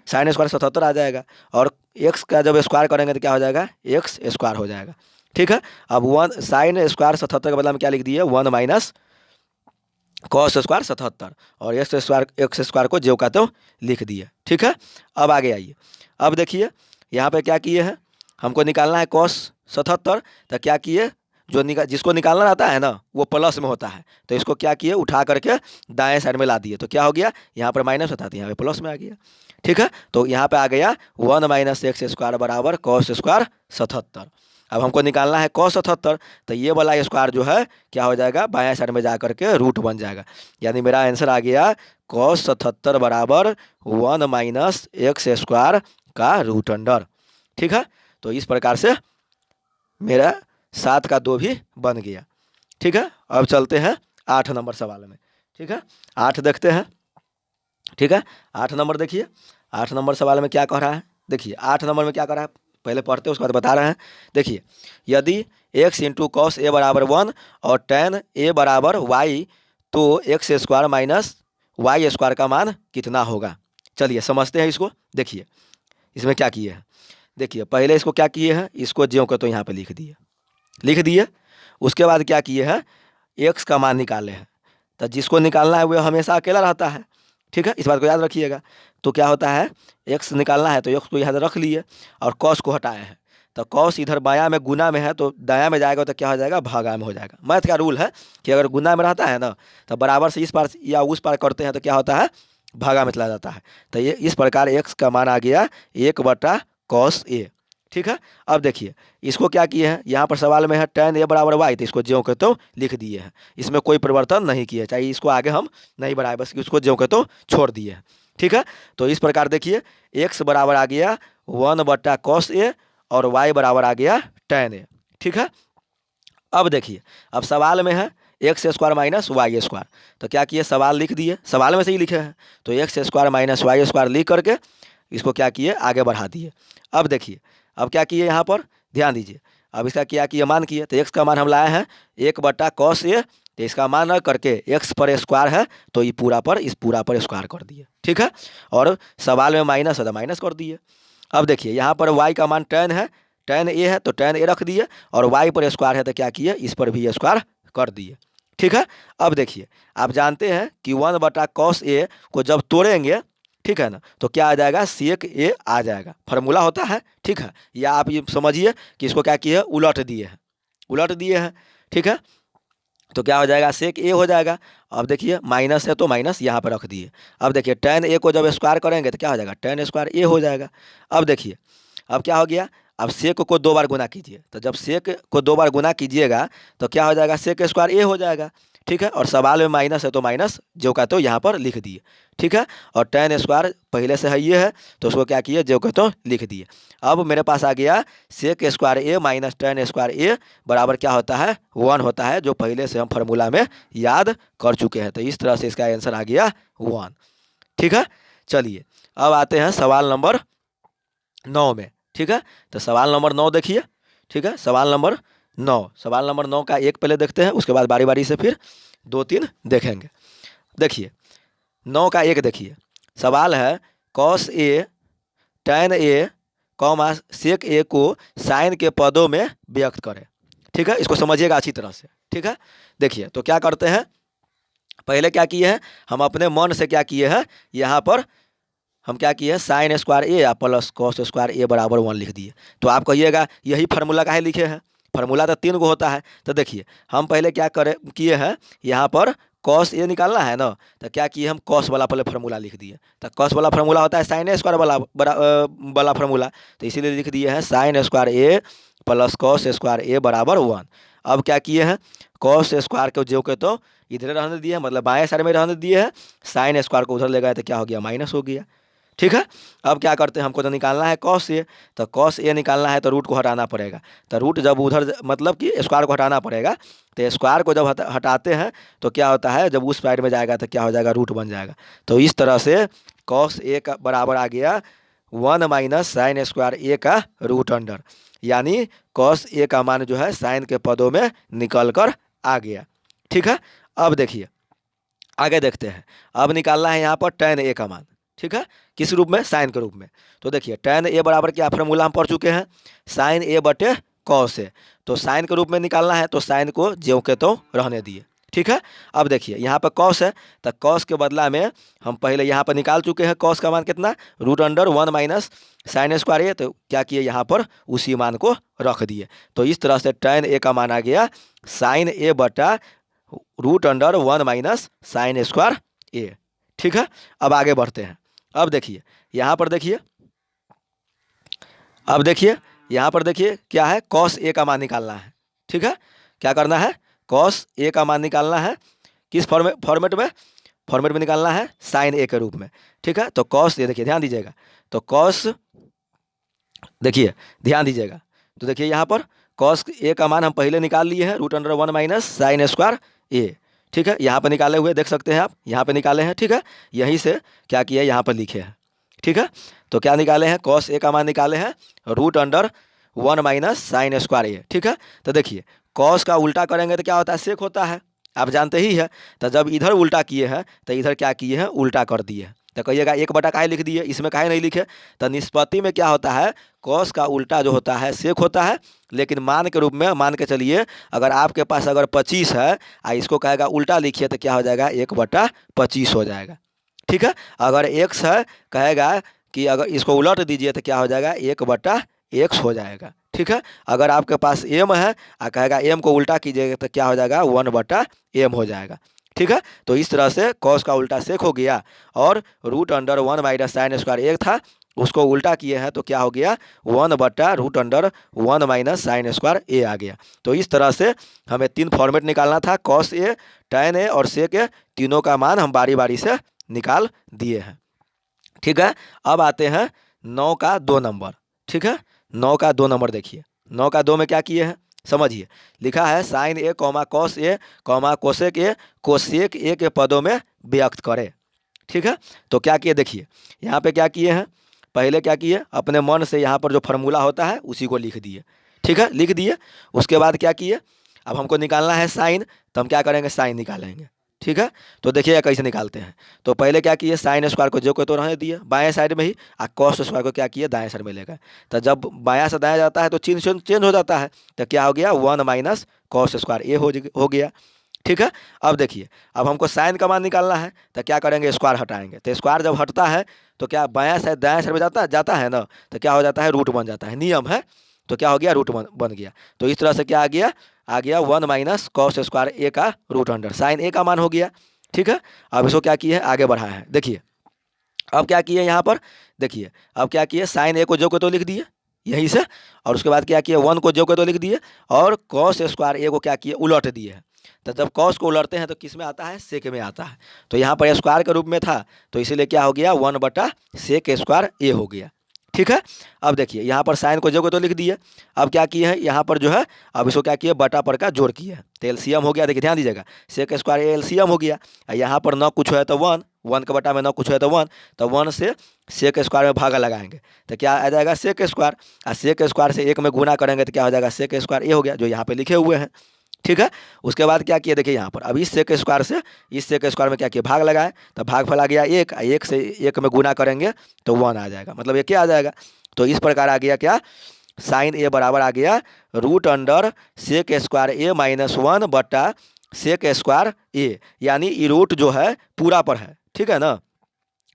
साइन स्क्वायर 77 आ जाएगा, और एक्स का जब स्क्वायर करेंगे तो क्या हो जाएगा, एक्स स्क्वायर हो जाएगा, ठीक है। अब 1 साइन स्क्वायर 77 के बदला में क्या लिख दिए, 1 माइनस कॉस स्क्वायर 77, और एक्स स्क्वायर को जो का तो लिख दिए, ठीक है। अब आगे आइए, अब देखिए यहाँ पे क्या किए हैं, हमको निकालना है कॉस 77। तो क्या किए, जिसको निकालना रहता है ना वो प्लस में होता है, तो इसको क्या किए, उठा करके दाएं साइड में ला दिए। तो क्या हो गया, यहाँ पर माइनस होता है यहाँ पे प्लस में आ गया, ठीक है। तो यहाँ पे आ गया 1 माइनस एक्स स्क्वायर बराबर कॉस स्क्वायर 77। अब हमको निकालना है cos 77, तो ये वाला स्क्वायर जो है क्या हो जाएगा, बाएं साइड में जा करके रूट बन जाएगा। यानी मेरा आंसर आ गया cos 77 बराबर 1 माइनस एक्स स्क्वायर का रूट अंडर। ठीक है, तो इस प्रकार से मेरा 7 का 2 भी बन गया। ठीक है, अब चलते हैं 8 नंबर सवाल में। ठीक है, 8 देखते हैं। ठीक है, 8 नंबर देखिए, 8 नंबर सवाल में क्या कह रहा है, देखिए 8 नंबर में क्या कह रहा है, पहले पढ़ते हैं उसके बाद बता रहे हैं। देखिए, यदि x इंटू कॉस ए बराबर 1 और tan ए बराबर y, तो x square minus y square का मान कितना होगा। चलिए समझते हैं इसको। देखिए इसमें क्या किए हैं, देखिए पहले इसको क्या किए हैं, इसको ज्यों को तो यहाँ पे लिख दिए। उसके बाद क्या किए हैं, एक्स का मान निकाले हैं। तो जिसको निकालना है वो हमेशा अकेला रहता है। ठीक है, इस बात को याद रखिएगा। तो क्या होता है, एक्स निकालना है तो एक्स को यहाँ रख लिए और कॉस को हटाए हैं। तो कॉस इधर बायां में गुना में है तो दायां में जाएगा तो क्या हो जाएगा, भागा में हो जाएगा। मैथ का रूल है कि अगर गुना में रहता है ना तो बराबर से इस पार या उस पार करते हैं तो क्या होता है, भागा में चला जाता है। तो ये इस प्रकार एक्स का मान आ गया 1/cos ए। ठीक है, अब देखिए इसको क्या किए हैं, यहाँ पर सवाल में है tan ए बराबर वाई, तो इसको ज्यों के त्यों लिख दिए हैं। इसमें कोई परिवर्तन नहीं किए, चाहे इसको आगे हम नहीं बढ़ाए, बस उसको ज्यों के त्यों छोड़ दिए हैं। ठीक है, तो इस प्रकार देखिए x बराबर आ गया 1/cos ए और y बराबर आ गया tan ए। ठीक है, अब देखिए अब सवाल में है x square minus y square, तो क्या किए, सवाल लिख दिए, सवाल में से ही लिखे हैं। तो x square minus y square लिख करके इसको क्या किए, आगे बढ़ा दिए। अब देखिए अब क्या किए, यहाँ पर ध्यान दीजिए। अब इसका क्या किए, मान किए, तो एक्स का मान हम लाए हैं 1/cos ए, तो इसका मान रख करके एक्स पर स्क्वायर है तो ये पूरा पर इस पूरा पर स्क्वायर कर दिए। ठीक है, और सवाल में माइनस है तो माइनस कर दिए। अब देखिए यहाँ पर y का मान tan है, tan ए है तो tan ए रख दिए, और y पर स्क्वायर है तो क्या किए, इस पर भी स्क्वायर कर दिए। ठीक है, अब देखिए आप जानते हैं कि 1/cos ए को जब तोड़ेंगे, ठीक है ना, तो क्या आ जाएगा, सेक ए आ जाएगा, फार्मूला होता है। ठीक है, या आप ये समझिए कि इसको क्या किए, उलट दिए हैं। ठीक है, तो क्या हो जाएगा, सेक ए हो जाएगा। अब देखिए माइनस है तो माइनस यहाँ पर रख दिए। अब देखिए tan ए को जब स्क्वायर करेंगे तो क्या हो जाएगा, tan स्क्वायर ए हो जाएगा। अब देखिए अब क्या हो गया, अब सेक को 2 बार गुना कीजिए, तो जब सेक को 2 बार गुना कीजिएगा तो क्या हो जाएगा, सेक स्क्वायर ए हो जाएगा। ठीक है, और सवाल में माइनस है तो माइनस जो का तो यहाँ पर लिख दिए। ठीक है, और tan स्क्वायर पहले से है ये है तो उसको क्या किए, जो का तो लिख दिए। अब मेरे पास आ गया sec square A minus tan square a बराबर क्या होता है, 1 होता है, जो पहले से हम फार्मूला में याद कर चुके हैं। तो इस तरह से इसका आंसर आ गया 1। ठीक है, चलिए अब आते हैं सवाल नंबर 9 में। ठीक है, तो सवाल नंबर 9 देखिए। ठीक है, सवाल नंबर 9 का एक पहले देखते हैं, उसके बाद बारी बारी से फिर 2-3 देखेंगे। देखिए 9 का एक देखिए, सवाल है cos A tan A comma सेक ए को साइन के पदों में व्यक्त करें। ठीक है, इसको समझिएगा अच्छी तरह से। ठीक है, देखिए तो क्या करते हैं, पहले क्या किए हैं, हम अपने मन से क्या किए हैं, यहाँ पर हम क्या किए, साइन स्क्वायर ए या प्लस कॉस स्क्वायर ए बराबर 1 लिख दिए। तो आप कहिएगा यही फार्मूला काहे लिखे हैं, फार्मूला तो 3 गो होता है। तो देखिए हम पहले क्या करे किए हैं, यहाँ पर कॉस ए निकालना है ना, तो क्या किए, हम कॉस वाला पहले फार्मूला लिख दिए। तो कॉस वाला फार्मूला होता है साइन स्क्वायर वाला फार्मूला, तो इसीलिए लिख दिए हैं sign square A plus cos square a बराबर 1। अब क्या किए हैं, कॉस स्क्वायर को जो के तो इधर रहने दिए, मतलब बाएं साइड में रहने दिए हैं, साइन स्क्वायर को उधर ले गए तो क्या हो गया, माइनस हो गया। ठीक है, अब क्या करते हैं, हमको तो निकालना है कॉस ए, तो कॉस ए निकालना है तो रूट को हटाना पड़ेगा। तो रूट जब उधर मतलब कि स्क्वायर को हटाना पड़ेगा, तो स्क्वायर को जब हटाते हैं तो क्या होता है, जब उस साइड में जाएगा तो क्या हो जाएगा, रूट बन जाएगा। तो इस तरह से कॉस ए का बराबर आ गया 1 माइनस साइन स्क्वायर ए का रूट अंडर, यानी कॉस ए का मान जो है साइन के पदों में निकल कर आ गया। ठीक है, अब देखिए आगे देखते हैं। अब निकालना है यहाँ पर tan ए का मान। ठीक है, किस रूप में, साइन के रूप में। तो देखिए tan ए बराबर क्या फार्मूला हम पढ़ चुके हैं, साइन ए बटे कॉस ए। तो साइन के रूप में निकालना है तो साइन को ज्यों के त्यों रहने दिए। ठीक है, अब देखिए यहाँ पर कॉस है, तो कॉस के बदला में हम पहले यहाँ पर निकाल चुके हैं कॉस का मान कितना, root under 1 minus sine square a. तो क्या किए, यहाँ पर उसी मान को रख दिए। तो इस तरह से tan ए का मान आ गया साइन ए बटा root under 1 minus sine square a. ठीक है, अब आगे बढ़ते हैं। अब देखिए यहाँ पर देखिए, अब देखिए यहाँ पर देखिए क्या है, कॉस ए का मान निकालना है। ठीक है, क्या करना है, कॉस ए का मान निकालना है। किस फॉर्मेट में निकालना है, साइन ए के रूप में। ठीक है, तो कॉस ए, देखिए ध्यान दीजिएगा, तो कॉस, देखिए ध्यान दीजिएगा, तो देखिए यहाँ पर कॉस ए का मान हम पहले निकाल लिए हैं, √1 माइनस साइन स्क्वायर ए। ठीक है, यहाँ पर निकाले हुए देख सकते हैं आप, यहाँ पे निकाले हैं। ठीक है, यहीं से क्या किया, यहाँ पर लिखे हैं। ठीक है, तो क्या निकाले हैं, कॉस ए का मान निकाले हैं √1 माइनस साइन स्क्वायर ए। ठीक है, तो देखिए कॉस का उल्टा करेंगे तो क्या होता है, सेक होता है, आप जानते ही है। तो जब इधर उल्टा किए हैं तो इधर क्या किए हैं, उल्टा कर दिए हैं। तो कहिएगा 1 बटा काहे लिख दिए, इसमें काहे नहीं लिखे। तो निष्पत्ति में क्या होता है, कॉस का उल्टा जो होता है सेक होता है, लेकिन मान के रूप में मान के चलिए, अगर आपके पास अगर 25 है, इसको कहेगा उल्टा लिखिए तो क्या हो जाएगा, 1/25 हो जाएगा। ठीक है, अगर एक्स है, कहेगा कि अगर इसको उलट दीजिए तो क्या हो जाएगा, 1/x हो जाएगा। ठीक है, अगर आपके पास एम है, कहेगा एम को उल्टा कीजिएगा तो क्या हो जाएगा, 1/m हो जाएगा। ठीक है, तो इस तरह से कॉस का उल्टा सेक हो गया, और √1 माइनस साइन स्क्वायर एक था, उसको उल्टा किए हैं तो क्या हो गया, 1/√1 माइनस साइन स्क्वायर ए आ गया। तो इस तरह से हमें 3 फॉर्मेट निकालना था, कॉस ए, टैन ए और सेक ए, तीनों का मान हम बारी बारी से निकाल दिए हैं। ठीक है, अब आते हैं 9 का 2 नंबर। ठीक है, 9 का 2 नंबर देखिए, 9 का 2 में क्या किए हैं, समझिए। लिखा है sine A comma cos A comma cosec A cosec A के पदों में व्यक्त करें। ठीक है, तो क्या किए, देखिए यहाँ पे क्या किए हैं, पहले क्या किए, अपने मन से यहाँ पर जो फार्मूला होता है उसी को लिख दिए। ठीक है, लिख दिए, उसके बाद क्या किए, अब हमको निकालना है साइन, तो हम क्या करेंगे, साइन निकालेंगे। ठीक है, तो देखिएगा कैसे निकालते हैं। तो पहले क्या किए, साइन स्क्वायर को जो को तो रहने दिए बाएं साइड में ही, कॉस स्क्वायर को क्या किए, दाएं साइड में ले गए। तो जब बायां से दाएं जाता है तो चिन्ह चेंज हो जाता है, तो क्या हो गया, 1 माइनस कॉस स्क्वायर ए हो गया। ठीक है, अब देखिए, अब हमको साइन का मान निकालना है, तो क्या करेंगे, स्क्वायर हटाएंगे। तो स्क्वायर जब हटता है तो क्या बायां साइड दाएं साइड में जाता है ना, तो क्या हो जाता है, रूट बन जाता है, नियम है। तो क्या हो गया, रूट बन गया। तो इस तरह से क्या आ गया 1 माइनस कॉस स्क्वायर ए का √100, साइन ए का मान हो गया। ठीक है, अब इसको क्या किए, आगे बढ़ाए हैं। देखिए अब क्या किए यहाँ पर, देखिए अब क्या किए, साइन ए को जो को तो लिख दिए यहीं से, और उसके बाद क्या किए, 1 को जो को तो लिख दिए, और कॉस स्क्वायर ए को क्या किए, उलट दिए हैं। तो जब कॉस को उलटते हैं तो किस में आता है, सेक में आता है। तो यहाँ पर स्क्वायर के रूप में था, तो इसीलिए क्या हो गया, 1/सेक स्क्वायर ए हो गया। ठीक है, अब देखिए यहाँ पर साइन को जो को तो लिख दिए, अब क्या किए हैं यहाँ पर जो है, अब इसको क्या किए, बटा पर का जोड़ किए हैं, तो एलसीएम हो गया। देखिए ध्यान दीजिएगा, सेक स्क्वायर ए एलसीएम हो गया, यहाँ पर न कुछ है तो 1 के बटा में न कुछ है तो 1, तो 1 से सेक स्क्वायर में भागा लगाएंगे तो क्या आ जाएगा, सेक स्क्वायर, और सेक स्क्वायर से 1 में गुना करेंगे तो क्या हो जाएगा, सेक स्क्वायर ए हो गया, जो यहाँ पे लिखे हुए हैं। ठीक है, उसके बाद क्या किया, देखिए यहाँ पर अब इस सेक स्क्वायर से इस सेक स्क्वायर में क्या किया, भाग लगाए, तो भाग फैला गया 1 से 1 में गुना करेंगे तो 1 आ जाएगा, मतलब ये क्या आ जाएगा। तो इस प्रकार आ गया क्या, साइन ए बराबर आ गया √सेक स्क्वायर ए माइनस 1/सेक स्क्वायर ए, यानी ये रूट जो है पूरा पर है। ठीक है ना,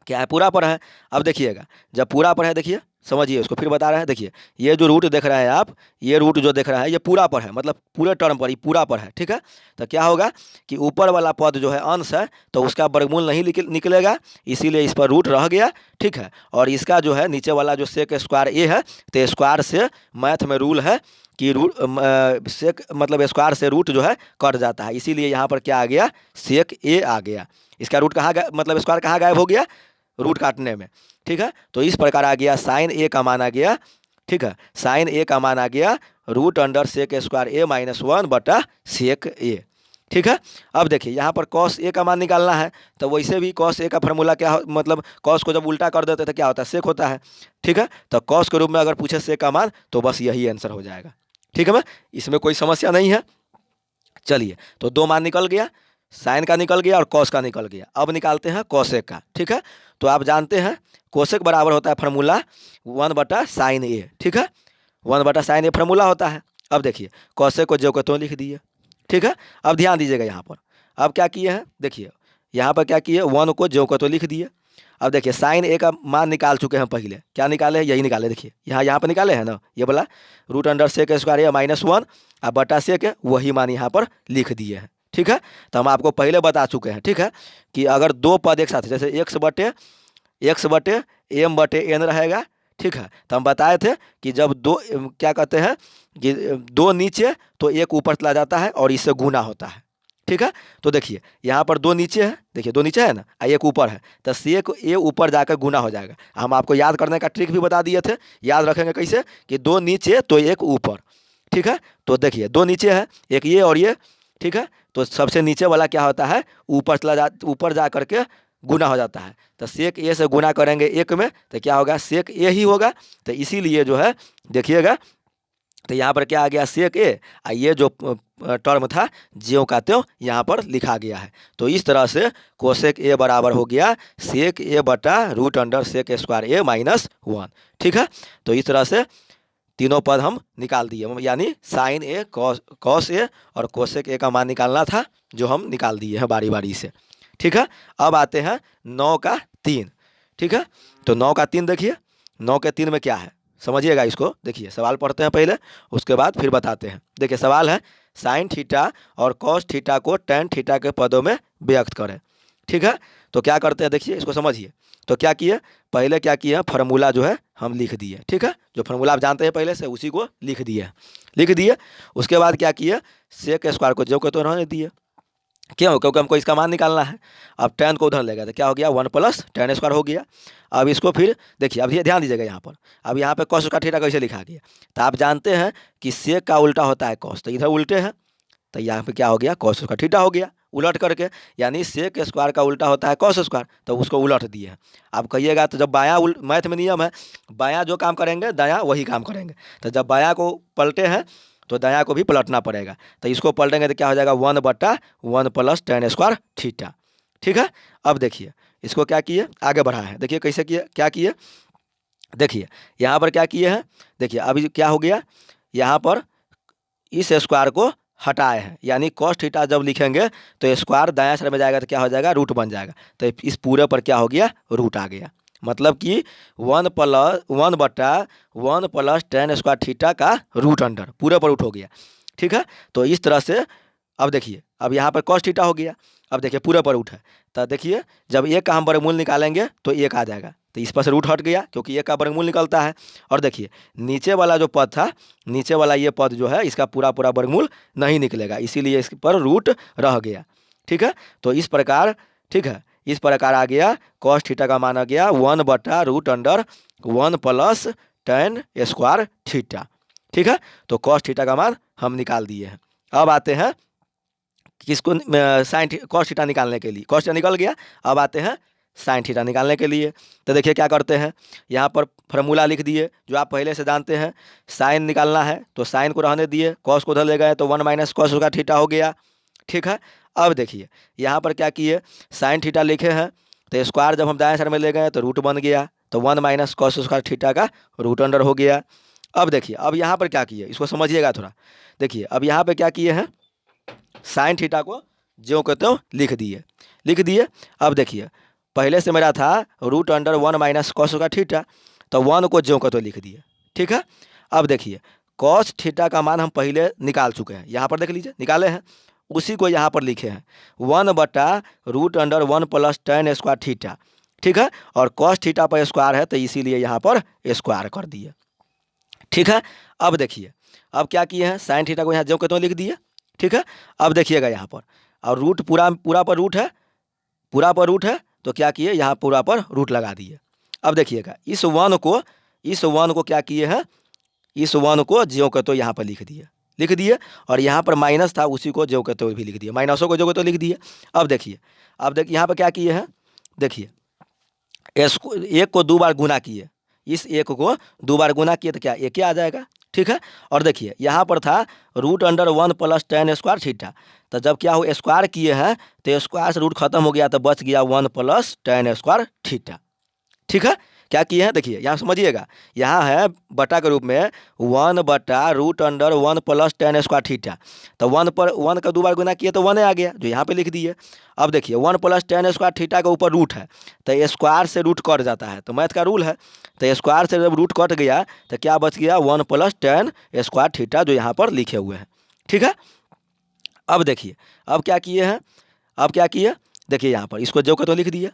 क्या है, पूरा पर है। अब देखिएगा, जब पूरा पर है, देखिए समझिए, उसको फिर बता रहे हैं। देखिए ये जो रूट देख रहे हैं आप, ये रूट जो देख रहे हैं ये पूरा पर है, मतलब पूरे टर्म पर, ये पूरा पर है। ठीक है, तो क्या होगा कि ऊपर वाला पद जो है अंश है, तो उसका वर्गमूल नहीं निकलेगा, इसीलिए इस पर रूट रह गया। ठीक है, और इसका जो है नीचे वाला जो सेक स्क्वायर ए है, तो स्क्वायर से मैथ में रूल है कि सेक मतलब स्क्वायर से रूट जो है कट जाता है, इसीलिए यहाँ पर क्या आ गया, सेक ए आ गया। इसका रूट कहाँ मतलब स्क्वायर कहाँ गायब हो गया, रूट काटने में। ठीक है, तो इस प्रकार आ गया साइन ए का मान आ गया। ठीक है, साइन ए का मान आ गया √सेक स्क्वायर ए माइनस 1/सेक ए। ठीक है, अब देखिए यहाँ पर कॉस ए का मान निकालना है, तो वैसे भी कॉस ए का फार्मूला क्या मतलब कॉस को जब उल्टा कर देते तो क्या होता है, सेक होता है। ठीक है, तो कॉस के रूप में अगर पूछे सेक का मान तो बस यही आंसर हो जाएगा। ठीक है, मैं इसमें कोई समस्या नहीं है। चलिए, तो 2 मान निकल गया, साइन का निकल गया और कॉस का निकल गया। अब निकालते हैं कोसेक का। ठीक है, तो आप जानते हैं कोसेक बराबर होता है फार्मूला 1/साइन ए। ठीक है, 1/साइन ए फार्मूला होता है। अब देखिए कोसेक को जो को तो लिख दिए। ठीक है, अब ध्यान दीजिएगा यहाँ पर, अब क्या किए हैं, देखिए यहाँ पर क्या किए, 1 को जो को तो लिख दिए। अब देखिए साइन ए का मान निकाल चुके हैं, पहले क्या निकाले हैं, यही निकाले। देखिए यहाँ पर निकाले हैं ना, ये बोला √सेक स्क्वायर ए माइनस 1 और बटा सेक, वही मान यहाँ पर लिख दिए हैं। ठीक है, तो हम आपको पहले बता चुके हैं। ठीक है, कि अगर 2 पद एक साथ, जैसे x बटे m/n रहेगा, ठीक है। तो हम बताए थे कि जब दो क्या कहते हैं कि दो नीचे तो एक ऊपर चला जाता है और इससे गुना होता है, ठीक है। तो देखिए यहाँ पर दो नीचे है, देखिए दो नीचे है ना, एक ऊपर है, तो सेक ए ऊपर जाकर गुना हो जाएगा। हम आपको याद करने का ट्रिक भी बता दिए थे, याद रखेंगे कैसे कि दो नीचे तो एक ऊपर, ठीक है। तो देखिए दो नीचे है, एक ये और ये, ठीक है। तो सबसे नीचे वाला क्या होता है, ऊपर जा करके गुना हो जाता है। तो सेक ए से गुना करेंगे एक में तो क्या होगा, सेक ए ही होगा। तो इसीलिए जो है देखिएगा, तो यहाँ पर क्या आ गया, सेक ए, ये जो टर्म था ज्यों का त्यों यहाँ पर लिखा गया है। तो इस तरह से कोसेक ए बराबर हो गया सेक ए बटा रूट अंडर सेक स्क्वायर ए माइनस 1, ठीक है। तो इस तरह से तीनों पद हम निकाल दिए, यानी साइन ए कॉस ए और कोसेक ए का मान निकालना था, जो हम निकाल दिए हैं बारी बारी से, ठीक है। अब आते हैं 9 का 3, ठीक है। तो 9 का 3 देखिए, 9 के 3 में क्या है समझिएगा इसको। देखिए सवाल पढ़ते हैं पहले, उसके बाद फिर बताते हैं। देखिए सवाल है साइन थीटा और कॉस थीटा को टेन थीटा के पदों में व्यक्त करें, ठीक है। तो क्या करते हैं देखिए, इसको समझिए। तो क्या किए, पहले क्या किए, फार्मूला जो है हम लिख दिए, ठीक है। जो फार्मूला आप जानते हैं पहले से उसी को लिख दिए। उसके बाद क्या किए, सेक स्क्वायर को जो को तो रहने दिए, क्यों, क्योंकि हमको इसका मान निकालना है। अब टेन को उधर ले गया तो क्या हो गया, 1 प्लस टेन स्क्वायर हो गया। अब इसको फिर देखिए, अब ये ध्यान दीजिएगा यहाँ पर, अब यहाँ पे कॉस का थीटा कैसे लिखा गया। तो आप जानते हैं कि सेक का उल्टा होता है कॉस, तो इधर उल्टे हैं, तो यहाँ पे क्या हो गया, कॉस का थीटा हो गया उलट करके, यानी सेक स्क्वायर का उल्टा होता है कॉस स्क्वायर, तो उसको उलट दिए हैं। आप कहिएगा तो जब बायां मैथ में नियम है, बायां जो काम करेंगे दायां वही काम करेंगे, तो जब बायां को पलटे हैं तो दायां को भी पलटना पड़ेगा। तो इसको पलटेंगे तो क्या हो जाएगा, 1/1 प्लस टेन स्क्वायर थीटा, ठीक है। अब देखिए इसको क्या किए, आगे बढ़ा है, देखिए कैसे किए, क्या किए, देखिए यहाँ पर क्या किए हैं, देखिए अभी क्या हो गया, यहाँ पर इस स्क्वायर को हटाए हैं, यानी कॉस थीटा जब लिखेंगे तो स्क्वायर दायां साइड में जाएगा तो क्या हो जाएगा, रूट बन जाएगा। तो इस पूरे पर क्या हो गया, रूट आ गया, मतलब कि 1/1 प्लस टेन स्क्वायर थीटा का रूट अंडर पूरे पर रूट हो गया, ठीक है। तो इस तरह से अब देखिए, अब यहाँ पर कॉस थीटा हो गया, अब देखिए पूरे पर रूट है, तो देखिए जब एक का हम वर्गमूल निकालेंगे तो एक आ जाएगा, तो इस पर से रूट हट गया क्योंकि एक का वर्गमूल निकलता है। और देखिए नीचे वाला जो पद था, नीचे वाला ये पद जो है इसका पूरा वर्गमूल नहीं निकलेगा, इसीलिए इस पर रूट रह गया, ठीक है। तो इस प्रकार, ठीक है, इस प्रकार आ गया कॉस थीटा का मान आ गया 1/√1 प्लस टेन स्क्वायर थीटा, ठीक है। तो कॉस थीटा का मान हम निकाल दिए हैं। अब आते हैं किसको, साइन कॉस थीटा निकालने के लिए, कॉस थीटा निकल गया, अब आते हैं साइन थीटा निकालने के लिए। तो देखिए क्या करते हैं, यहाँ पर फार्मूला लिख दिए जो आप पहले से जानते हैं, साइन निकालना है तो साइन को रहने दिए, कॉस को उधर ले गए तो 1 माइनस कॉस का थीटा हो गया, ठीक है। अब देखिए यहाँ पर क्या किए, साइन थीटा लिखे हैं, तो स्क्वायर जब हम दाएं साइड में ले गए तो रूट बन गया, तो 1 माइनस कॉस स्क्वायर थीटा का रूट अंडर हो गया। अब देखिए, अब यहाँ पर क्या किए, इसको समझिएगा थोड़ा। देखिए अब यहाँ पर क्या किए हैं, साइन थीटा को ज्यों के त्यों लिख दिए। अब देखिए पहले से मेरा था √1 माइनस कॉस का थीटा, तो 1 को ज्यों का त्यों लिख दिए, ठीक है। अब देखिए कॉस थीटा का मान हम पहले निकाल चुके हैं, यहाँ पर देख लीजिए निकाले हैं, उसी को यहाँ पर लिखे हैं 1/√1 प्लस टेन स्क्वायर थीटा, ठीक है। और कॉस थीटा पर स्क्वायर है तो इसीलिए यहाँ पर स्क्वायर कर दिए, ठीक है। अब देखिए अब क्या किए हैं, साइन थीटा को यहाँ ज्यों के त्यों लिख दिए, ठीक है। अब देखिएगा यहाँ पर, और रूट पूरा पर रूट है, पूरा पर रूट है, तो क्या किए यहाँ पूरा पर रूट लगा दिए। अब देखिएगा इस वन को क्या किए हैं, इस 1 को ज्यों के त्यों यहाँ पर लिख दिए, और यहाँ पर माइनस था उसी को ज्यों के त्यों भी लिख दिए, माइनसों को ज्यों के त्यों लिख दिए। अब देखिए यहाँ पर क्या किए हैं, देखिए एक को 2 बार गुना किए, इस एक को 2 बार गुना किए तो क्या एक ही आ जाएगा, ठीक है। और देखिए यहाँ पर था √1 प्लस टेन स्क्वायर थीटा, तो जब क्या हो स्क्वायर किए हैं तो स्क्वायर से रूट खत्म हो गया तो बच गया 1 प्लस टेन स्क्वायर थीटा, ठीक है। क्या किए हैं देखिए, यहाँ समझिएगा, यहाँ है बटा के रूप में 1/√1 प्लस टेन स्क्वायर थीटा, तो 1 पर 1 का 2 बार गुना किए तो 1 आ गया जो यहाँ पे लिख दिए। अब देखिए 1 प्लस टेन स्क्वायर थीटा के ऊपर रूट है, तो स्क्वायर से रूट कट जाता है, तो मैथ का रूल है, तो स्क्वायर से जब रूट कट गया तो क्या बच गया 1 प्लस टेन स्क्वायर थीटा जो यहाँ पर लिखे हुए हैं, ठीक है। अब देखिए अब क्या किए हैं, देखिए यहाँ पर इसको जो के तो लिख दिए,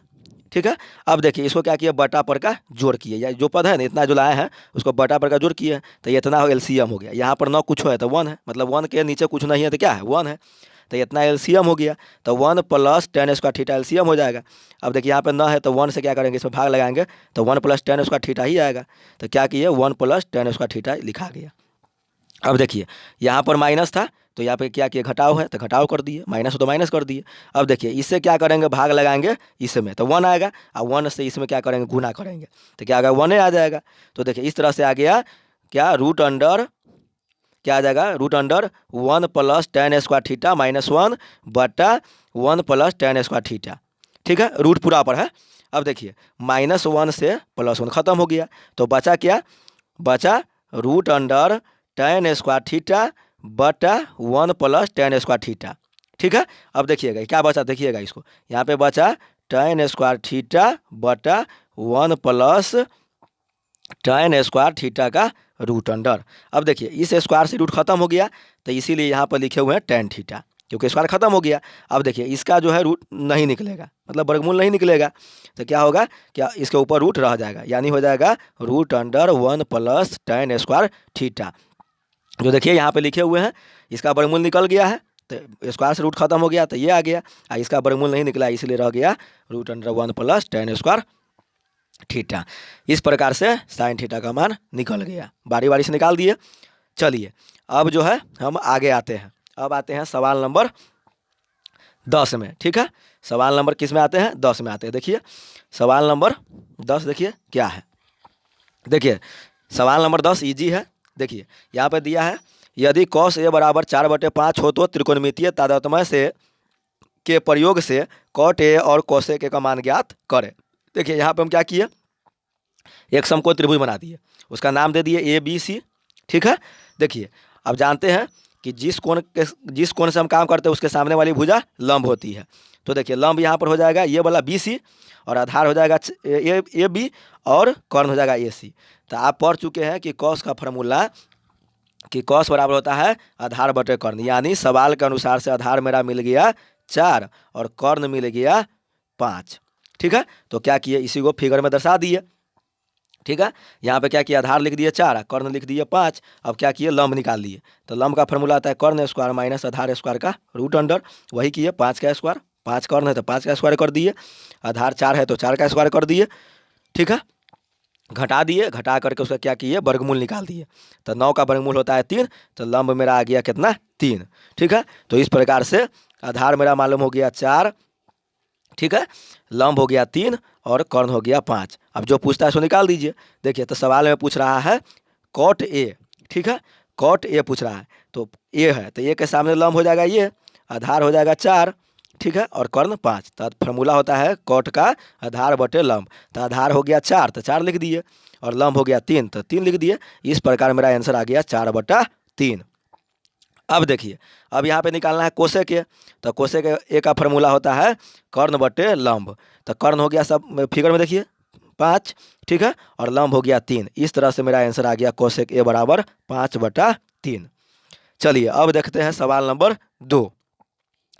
ठीक है। अब देखिए इसको क्या किया, बटा पर का जोड़ किए, या जो पद है ना इतना जो लाए हैं उसको बटा पर का जोड़ किए, तो ये इतना एलसीएम हो गया। यहाँ पर न कुछ है तो 1 है, मतलब 1 के नीचे कुछ नहीं है तो क्या है, 1 है। तो इतना एलसीएम हो गया, तो 1 + tan स्क्वायर थीटा एलसीएम हो जाएगा। अब देखिए यहाँ पे न है तो 1 से क्या करेंगे, इसमें भाग लगाएंगे तो 1 + tan स्क्वायर थीटा ही आएगा। तो क्या किए, 1 + tan स्क्वायर थीटा लिखा गया। अब देखिए यहाँ पर माइनस था तो यहाँ पे क्या किए, घटाव है तो घटाव कर दिए, माइनस हो तो माइनस कर दिए। अब देखिए इससे क्या करेंगे, भाग लगाएंगे इसमें तो 1 आएगा, और 1 से इसमें क्या करेंगे, गुना करेंगे तो क्या आएगा, 1 आ जाएगा। तो देखिए इस तरह से आ गया क्या, रूट अंडर क्या आ जाएगा, root under 1 + tan square theta -1 बटा 1 + tan स्क्वायर थीटा। ठीक है, रूट पूरा पर है। अब देखिए -1 से +1 खत्म हो गया, तो बचा क्या, बचा root under tan square theta बटा 1 + tan स्क्वायर थीटा। ठीक है। अब देखिएगा क्या बचा, देखिएगा इसको, यहाँ पे बचा tan स्क्वायर थीटा बटा 1 + tan स्क्वायर थीटा का रूट अंडर। अब देखिए इस स्क्वायर से रूट खत्म हो गया, तो इसीलिए यहाँ पर लिखे हुए हैं tan थीटा, क्योंकि स्क्वायर खत्म हो गया। अब देखिए इसका जो है रूट नहीं निकलेगा, मतलब वर्गमूल नहीं निकलेगा, तो क्या होगा, क्या इसके ऊपर रूट रह जाएगा, यानी हो जाएगा root under 1 + tan square theta. जो देखिए यहाँ पे लिखे हुए हैं, इसका वर्गमूल निकल गया है, तो स्क्वायर से रूट खत्म हो गया तो ये आ गया, और इसका वर्गमूल नहीं निकला इसलिए रह गया root under 1 + tan square theta. इस प्रकार से साइन थीटा का मान निकल गया, बारी बारी से निकाल दिए। चलिए अब जो है हम आगे आते हैं, अब आते हैं सवाल नंबर 10 में। ठीक है, सवाल नंबर किस में आते हैं, 10 में आते हैं। देखिए सवाल नंबर 10 देखिए क्या है, देखिए सवाल नंबर 10 इजी है। देखिए यहाँ पे दिया है, यदि cos a = 4/5 हो तो त्रिकोणमितीय तादात्म्य से के प्रयोग से cot a और cos a का मान ज्ञात करें। देखिए यहाँ पे हम क्या किए, एक समकोण त्रिभुज बना दिए, उसका नाम दे दिए ए बी सी। ठीक है, देखिए अब जानते हैं कि जिस कोण से हम काम करते हैं उसके सामने वाली भुजा लंब होती है। तो देखिए लंब यहाँ पर हो जाएगा ये वाला बी सी, और आधार हो जाएगा ए बी, और कर्ण हो जाएगा ए सी। तो आप पढ़ चुके हैं कि कॉस का फार्मूला, कि कॉस बराबर होता है आधार बटे कर्ण, यानी सवाल के अनुसार से आधार मेरा मिल गया 4 और कर्ण मिल गया 5। ठीक है, तो क्या किए, इसी को फिगर में दर्शा दिए। ठीक है, यहाँ पे क्या किया, आधार लिख दिए 4, कर्ण लिख दिए 5। अब क्या किए, लंब निकाल लिए, तो लंब का फार्मूला आता है कर्ण स्क्वायर माइनस आधार स्क्वायर का रूट अंडर, वही किए 5 का स्क्वायर, 5 कर्ण है तो 5 का स्क्वायर कर दिए, आधार 4 है तो 4 का स्क्वायर कर दिए। ठीक है, घटा दिए, घटा करके उसका क्या किए, वर्गमूल निकाल दिए, तो 9 का वर्गमूल होता है 3, तो लंब मेरा आ गया कितना, 3। ठीक है, तो इस प्रकार से आधार मेरा मालूम हो गया 4, ठीक है, लंब हो गया 3 और कर्ण हो गया 5। अब जो पूछता है उसको निकाल दीजिए। देखिए तो सवाल में पूछ रहा है कॉट ए, ठीक है, कॉट ए पूछ रहा है, तो ए है तो ए के सामने लंब हो जाएगा ये, आधार हो जाएगा 4, ठीक है, और कर्ण 5। तो फार्मूला होता है कॉट का आधार बटे लंब, तो आधार हो गया 4 तो 4 लिख दिए, और लंब हो गया 3 तो 3 लिख दिए। इस प्रकार मेरा आंसर आ गया 4/3। अब देखिए अब यहाँ पे निकालना है कोसेक ए, तो कोसेक ए का फार्मूला होता है कर्ण बटे लंब, तो कर्ण हो गया सब फिगर में देखिए 5, ठीक है, और लंब हो गया 3। इस तरह से मेरा आंसर आ गया कोसेक ए = 5/3। चलिए अब देखते हैं सवाल नंबर 2,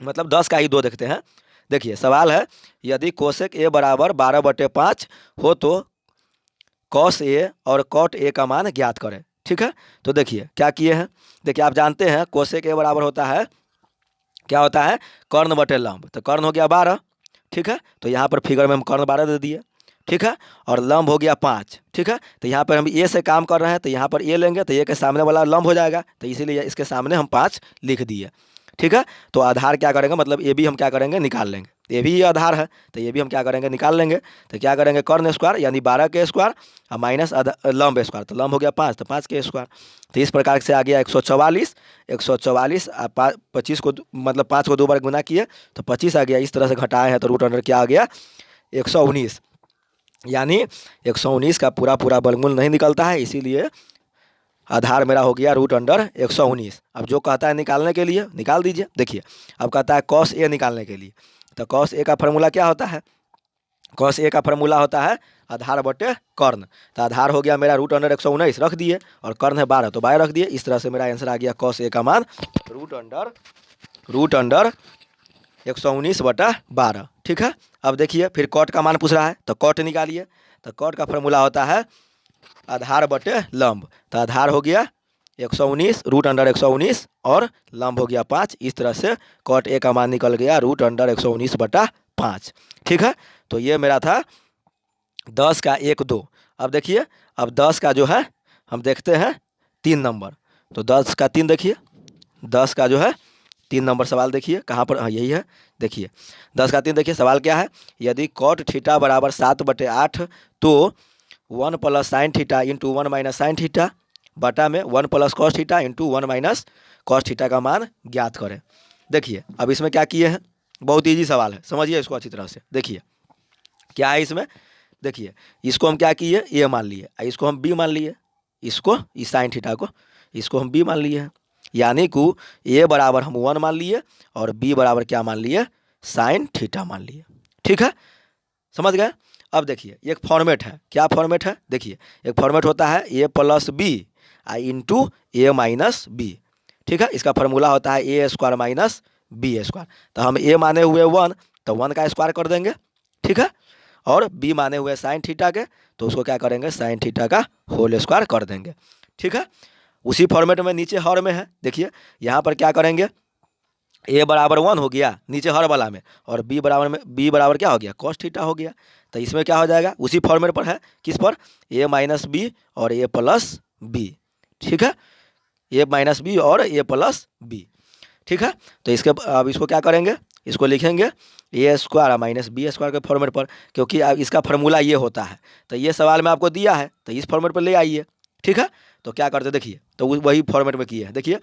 मतलब 10 का ही 2 देखते हैं। देखिए सवाल है, यदि कोसेक ए = 12/5 हो तो कॉस ए और कॉट ए का मान ज्ञात करें। ठीक है, तो देखिए क्या किए हैं, देखिए आप जानते हैं कोसेक ए बराबर होता है, क्या होता है, कर्ण बटे लंब, तो कर्ण हो गया 12, ठीक है, तो यहाँ पर फिगर में हम कर्ण 12 दे दिए, ठीक है, और लंब हो गया 5, ठीक है, तो यहाँ पर हम ए से काम कर रहे हैं तो यहाँ पर ए लेंगे तो ए के सामने वाला लंब हो जाएगा, तो इसीलिए इसके सामने हम 5 लिख दिए। ठीक है, तो आधार क्या करेंगे, मतलब ए भी हम क्या करेंगे, निकाल लेंगे, ए भी ये आधार है तो ये भी हम क्या करेंगे, निकाल लेंगे। तो क्या करेंगे, कर्ण स्क्वायर यानी 12 के स्क्वायर और माइनस लंब स्क्वायर, तो लंब हो गया 5 तो 5 के स्क्वायर। तो इस प्रकार से आ गया 144, 144 25 को मतलब 5 को 2 बार गुना किए तो 25 आ गया। इस तरह से घटाए हैं तो रूट अंडर क्या आ गया, 119, यानी 119 का पूरा वर्गमूल नहीं निकलता है, इसीलिए आधार मेरा हो गया रूट अंडर 119। अब जो कहता है निकालने के लिए निकाल दीजिए। देखिए अब कहता है कॉस ए निकालने के लिए, तो कॉस ए का फार्मूला क्या होता है, कॉस ए का फार्मूला होता है आधार बटे कर्ण, तो आधार हो गया मेरा रूट अंडर 119 रख दिए, और कर्ण है 12 तो 12 रख दिए। इस तरह से मेरा आंसर आ गया कॉस ए का मान रूट अंडर 119/12। ठीक है, अब देखिए फिर कॉट का मान पूछ रहा है तो कॉट निकालिए। तो कॉट का फॉर्मूला होता है आधार बटे लंब। तो आधार हो गया 119 रूट अंडर 119 और लंब हो गया 5। इस तरह से कॉट ए का मान निकल गया रूट अंडर 119 बटा 5। ठीक है, तो ये मेरा था 10 का 1 2। अब देखिए अब 10 का जो है हम देखते हैं 3 नंबर। तो 10 का 3 देखिए, 10 का जो है 3 नंबर सवाल देखिए कहाँ पर, हाँ यही है। देखिए 10 का 3 देखिए सवाल क्या है, यदि कॉट थीटा बराबर 7/8 तो 1 plus sine theta into 1 minus sine theta बटा में 1 plus cos theta into 1 minus cos theta का मान ज्ञात करें। देखिए अब इसमें क्या किए हैं, बहुत ईजी सवाल है, समझिए इसको अच्छी तरह से। देखिए क्या है इसमें, देखिए इसको हम क्या किए ए मान लिए, इसको हम बी मान लिए, इसको इस साइन थीटा को इसको हम बी मान लिए हैं। यानी कि ए बराबर हम 1 मान लिए और बी बराबर क्या मान लिए, साइन थीटा मान लिए। ठीक है, समझ गए। अब देखिए एक फॉर्मेट है, क्या फॉर्मेट है, देखिए एक फॉर्मेट होता है ए प्लस बी इंटू ए माइनस बी। ठीक है, इसका फार्मूला होता है ए स्क्वायर माइनस बी स्क्वायर। तो हम ए माने हुए 1 तो 1 का स्क्वायर कर देंगे। ठीक है, और बी माने हुए साइन थीटा के तो उसको क्या करेंगे, साइन थीटा का होल स्क्वायर कर देंगे। ठीक है, उसी फॉर्मेट में नीचे हर में है, देखिए यहाँ पर क्या करेंगे, ए बराबर 1 हो गया नीचे हर वाला में, और बी बराबर क्या हो गया, कॉस थीटा हो गया। तो इसमें क्या हो जाएगा, उसी फॉर्मेट पर है, किस पर, ए माइनस बी और ए प्लस बी। ठीक है, ए माइनस बी और ए प्लस बी। ठीक है, तो इसके अब इसको क्या करेंगे, इसको लिखेंगे ए स्क्वायर माइनस बी स्क्वायर के फॉर्मेट पर, क्योंकि अब इसका फार्मूला ये होता है। तो ये सवाल में आपको दिया है तो इस फॉर्मेट पर ले आइए। ठीक है, तो क्या करते देखिए, तो वही फॉर्मेट में किए हैं। देखिए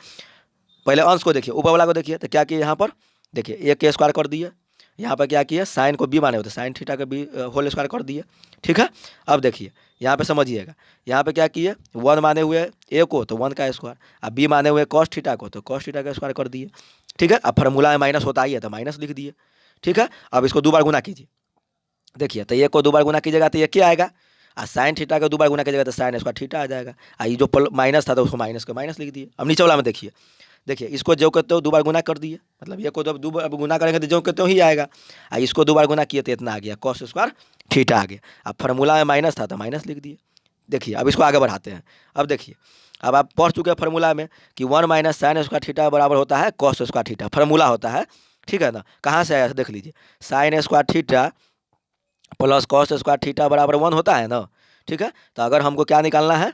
पहले अंश को देखिए, ऊपर वाला को देखिए, तो क्या किए यहाँ पर, देखिए ए के स्क्वायर कर दिए, यहाँ पर क्या किए, साइन को बी माने होते साइन थीटा के बी होल स्क्वायर कर दिए। ठीक है, अब देखिए यहाँ पे समझिएगा, यहाँ पे क्या किए, 1 माने हुए ए को तो 1 का स्क्वायर, अब बी माने हुए कॉस थीटा को तो कॉस थीटा का स्क्वायर कर दिए। ठीक है, अब फार्मूला में माइनस होता ही है तो माइनस लिख दिए। ठीक है, अब इसको 2 बार गुना कीजिए, देखिए तो ये को 2 बार गुना कीजिएगा तो ये क्या आएगा, साइन थीटा को 2 बार गुना कीजिएगा तो साइन स्क्वायर थीटा आ जाएगा। ये जो माइनस था तो उसको माइनस को माइनस लिख दिए। अब नीचे वाला में देखिए, देखिए इसको जो कहते हो 2 बार गुना कर दिए, मतलब ये को जब 2 बार गुना करेंगे तो जो कहते हो ही आएगा। इसको 2 बार गुना किए तो इतना आ गया, कॉस स्क्वायर थीटा आ गया। अब फार्मूला में माइनस था तो माइनस लिख दिए। देखिए अब इसको आगे बढ़ाते हैं। अब देखिए अब आप पढ़ चुके हैं फार्मूला में कि 1 माइनस साइन स्क्वायर थीटा बराबर होता है कॉस स्क्वायर थीटा, फार्मूला होता है। ठीक है ना, कहाँ से आया देख लीजिए, sign square theta plus cos square theta बराबर 1 होता है ना। ठीक है, तो अगर हमको क्या निकालना है,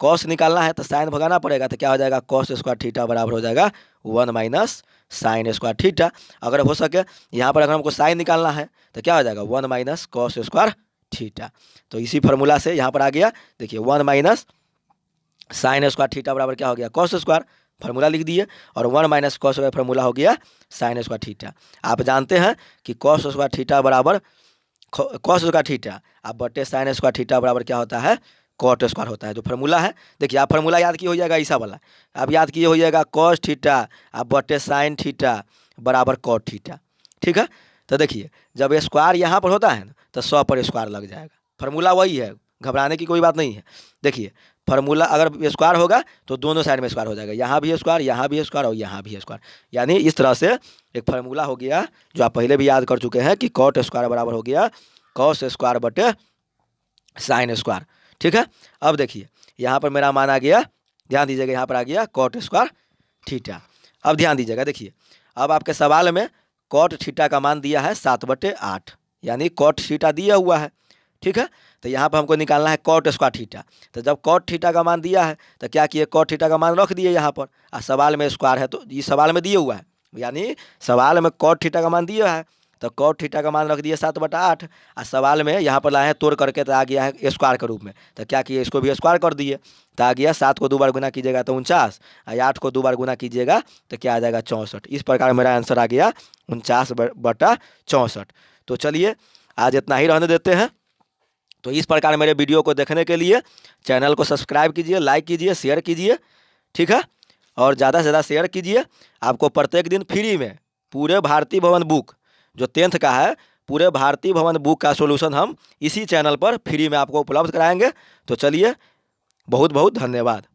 कॉस निकालना है तो साइन भगाना पड़ेगा, तो क्या हो जाएगा, कॉस स्क्वायर थीटा बराबर हो जाएगा 1 माइनस साइन स्क्वायर थीटा। अगर हो सके यहाँ पर अगर हमको साइन निकालना है तो क्या हो जाएगा 1 माइनस कॉस स्क्वायर थीटा। तो इसी फार्मूला से यहाँ पर आ गया, देखिए 1 माइनस साइन स्क्वायर थीटा बराबर क्या हो गया, कॉस स्क्वायर, फार्मूला लिख दिए, और 1 माइनस कॉस स्क्वायर फार्मूला हो गया साइन स्क्वायर थीटा। आप जानते हैं कि कॉस स्क्वायर थीटा बराबर कॉस स्क्वायर थीटा अब बटे साइन स्क्वायर थीटा बराबर क्या होता है, कॉट स्क्वायर होता है, जो फार्मूला है। देखिए आप फार्मूला याद किए हो जाएगा ऐसा वाला, आप याद किए हो जाएगा कॉस थीटा अब बटे साइन थीटा बराबर कॉट थीटा। ठीक है, तो देखिए जब स्क्वायर यहाँ पर होता है ना तो 100 पर स्क्वायर लग जाएगा, फार्मूला वही है, घबराने की कोई बात नहीं है। देखिए फार्मूला अगर स्क्वायर होगा तो दोनों साइड में स्क्वायर हो जाएगा, यहाँ भी स्क्वायर, यहाँ भी स्क्वायर और यहाँ भी स्क्वायर। यानी इस तरह से एक फार्मूला हो गया जो आप पहले भी याद कर चुके हैं कि कॉट स्क्वायर बराबर हो गया कॉस स्क्वायर बटे साइन स्क्वायर। ठीक है, अब देखिए यहाँ पर मेरा मान आ गया, ध्यान दीजिएगा यहाँ पर आ गया कॉट स्क्वायर थीटा। अब ध्यान दीजिएगा, देखिए अब आपके सवाल में कॉट थीटा का मान दिया है 7/8, यानी कॉट थीटा दिया हुआ है। ठीक है, तो यहाँ पर हमको निकालना है कॉट स्क्वायर थीटा। तो जब कॉट थीटा का मान दिया है तो क्या किए, कॉट थीटा का मान रख दिए यहाँ पर, और सवाल में स्क्वायर है तो ये सवाल में दिए हुआ है, यानी सवाल में कॉट थीटा का मान दिया है तो कॉट थीटा का मान रख दिए 7/8, और सवाल में यहाँ पर लाए हैं तोड़ करके तो आ गया है स्क्वायर के रूप में, तो क्या किए इसको भी स्क्वायर कर दिए, तो आ गया 7 को 2 बार गुना कीजिएगा तो 49, और 8 को 2 बार गुना कीजिएगा तो क्या आ जाएगा 64। इस प्रकार मेरा आंसर आ गया 49/64। तो चलिए आज इतना ही रहने देते हैं। तो इस प्रकार मेरे वीडियो को देखने के लिए चैनल को सब्सक्राइब कीजिए, लाइक कीजिए, शेयर कीजिए। ठीक है, और ज़्यादा से ज़्यादा शेयर कीजिए। आपको प्रत्येक दिन फ्री में पूरे भारतीय भवन बुक जो 10th का है, पूरे भारतीय भवन बुक का सॉल्यूशन हम इसी चैनल पर फ्री में आपको उपलब्ध कराएंगे। तो चलिए बहुत बहुत धन्यवाद।